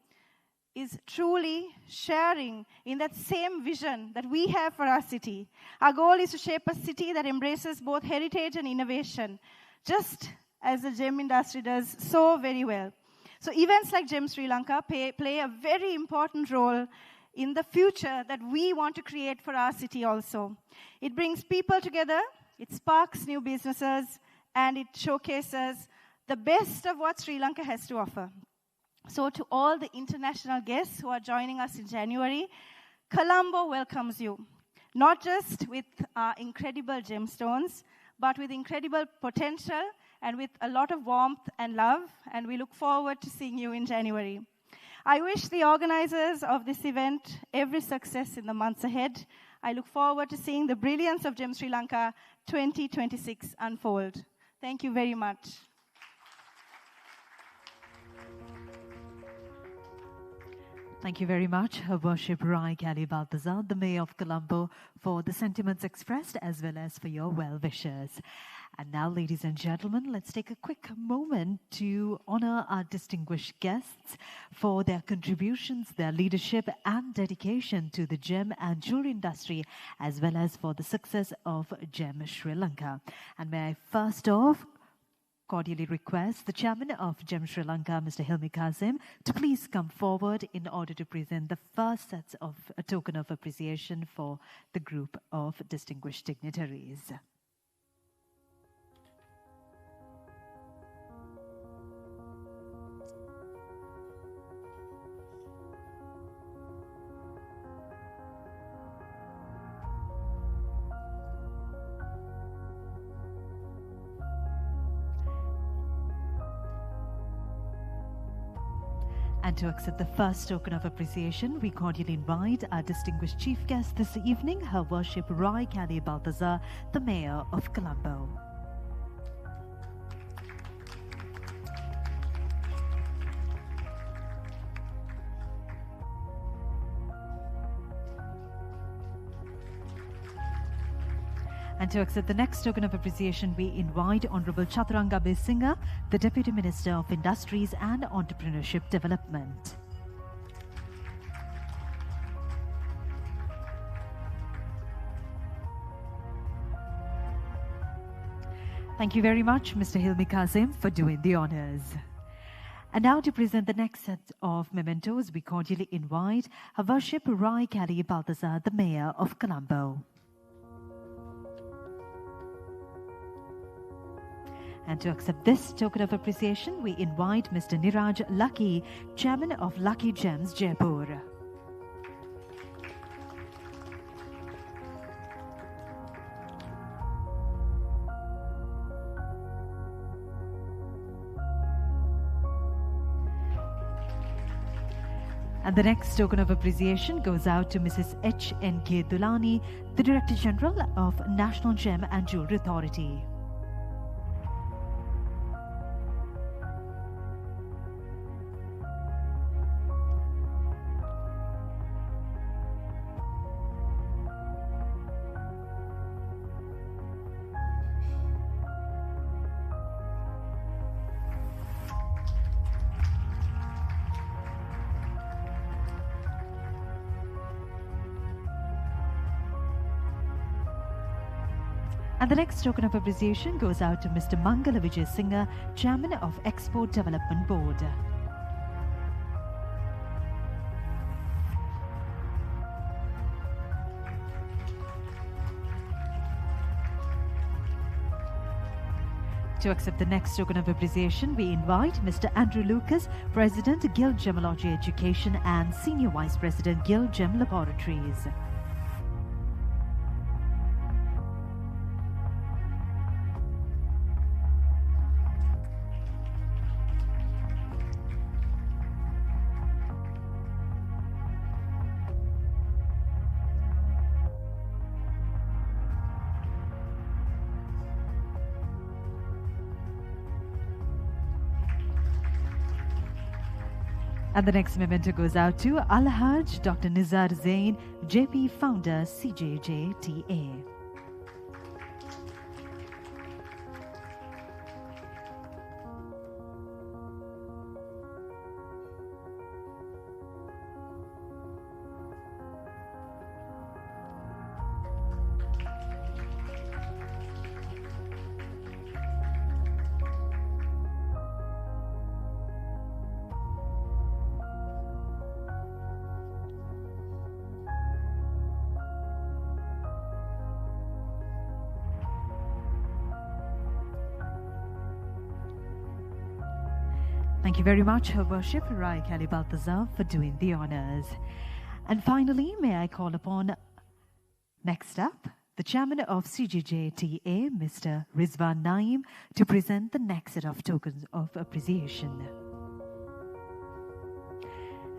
is truly sharing in that same vision that we have for our city. Our goal is to shape a city that embraces both heritage and innovation, just as the gem industry does so very well. So events like Gem Sri Lanka play a very important role in the future that we want to create for our city also. It brings people together, it sparks new businesses, and it showcases the best of what Sri Lanka has to offer. So to all the international guests who are joining us in January, Colombo welcomes you, not just with our incredible gemstones, but with incredible potential and with a lot of warmth and love, and we look forward to seeing you in January. I wish the organizers of this event every success in the months ahead. I look forward to seeing the brilliance of Gem Sri Lanka 2026 unfold. Thank you very much. Thank you very much, Her Worship Rai Kali Balthazar, the Mayor of Colombo, for the sentiments expressed as well as for your well wishes. And now, ladies and gentlemen, let's take a quick moment to honor our distinguished guests for their contributions, their leadership and dedication to the gem and jewelry industry, as well as for the success of Gem Sri Lanka. And may I first off cordially request the chairman of Gem Sri Lanka, Mr. Hilmi Kazim, to please come forward in order to present the first sets of a token of appreciation for the group of distinguished dignitaries. And to accept the first token of appreciation, we cordially invite our distinguished chief guest this evening, Her Worship Rai Kali Balthazar, the Mayor of Colombo. And to accept the next token of appreciation, we invite Honorable Chaturanga Besinga, the Deputy Minister of Industries and Entrepreneurship Development. Thank you very much, Mr. Hilmi Kazim, for doing the honors. And now to present the next set of mementos, we cordially invite Her Worship Rai Kali Balthazar, the Mayor of Colombo. And to accept this token of appreciation, we invite Mr. Niraj Lucky, Chairman of Lucky Gems, Jaipur. And the next token of appreciation goes out to Mrs. H.N.K. Dulani, the Director General of National Gem and Jewelry Authority. And the next token of appreciation goes out to Mr. Mangala Vijay Singha, Chairman of Export Development Board. To accept the next token of appreciation, we invite Mr. Andrew Lucas, President, Gill Gemology Education and Senior Vice President, Gill Gem Laboratories. And the next memento goes out to Alhaj Dr. Nizar Zain, JP founder, CJJTA. Thank you very much, Her Worship Rai Kali Balthazar, for doing the honors. And finally, may I call upon, next up, the chairman of CJJTA, Mr. Rizwan Naeem, to present the next set of tokens of appreciation.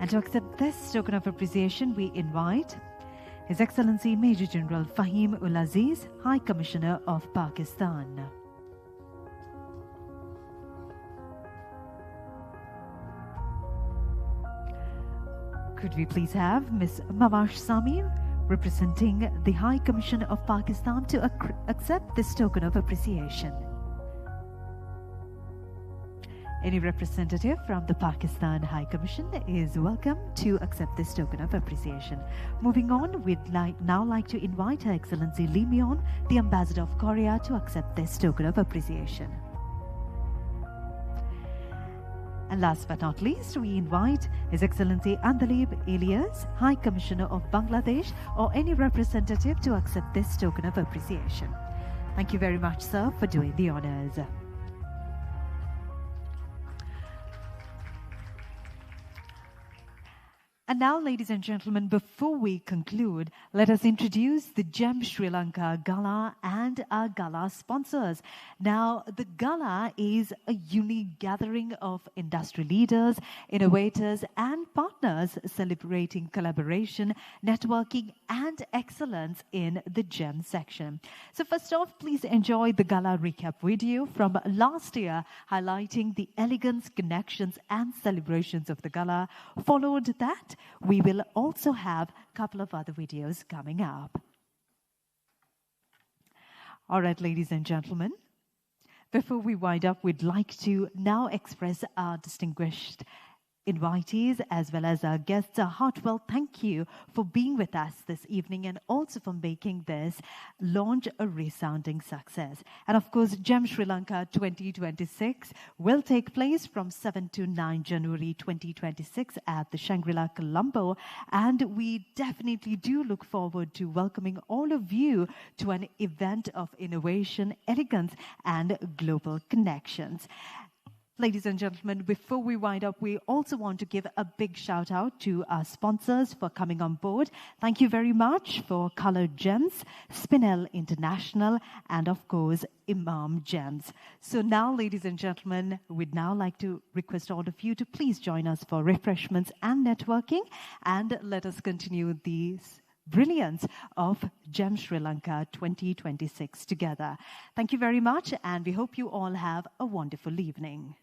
And to accept this token of appreciation, we invite His Excellency Major General Fahim Ul Aziz, High Commissioner of Pakistan. Could we please have Ms. Mawash Sami, representing the High Commission of Pakistan, to accept this token of appreciation? Any representative from the Pakistan High Commission is welcome to accept this token of appreciation. Moving on, we'd now like to invite Her Excellency Lee Myon, the Ambassador of Korea, to accept this token of appreciation. And last but not least, we invite His Excellency Andalib Elias, High Commissioner of Bangladesh, or any representative to accept this token of appreciation. Thank you very much, sir, for doing the honors. And now, ladies and gentlemen, before we conclude, let us introduce the GEM Sri Lanka Gala and our Gala sponsors. Now, the Gala is a unique gathering of industry leaders, innovators, and partners celebrating collaboration, networking, and excellence in the GEM section. So first off, please enjoy the Gala recap video from last year, highlighting the elegance, connections, and celebrations of the Gala. Followed that, we will also have a couple of other videos coming up. All right, ladies and gentlemen, before we wind up, we'd like to now express our distinguished invitees as well as our guests a heartfelt thank you for being with us this evening and also for making this launch a resounding success. And of course, GEM Sri Lanka 2026 will take place from 7 to 9 January 2026 at the Shangri-La Colombo, and we definitely do look forward to welcoming all of you to an event of innovation, elegance, and global connections. Ladies and gentlemen, before we wind up, we also want to give a big shout out to our sponsors for coming on board. Thank you very much for Colored Gems, Spinel International, and of course, Imam Gems. So now, ladies and gentlemen, we'd now like to request all of you to please join us for refreshments and networking, and let us continue these brilliance of GEM Sri Lanka 2026 together. Thank you very much, and we hope you all have a wonderful evening.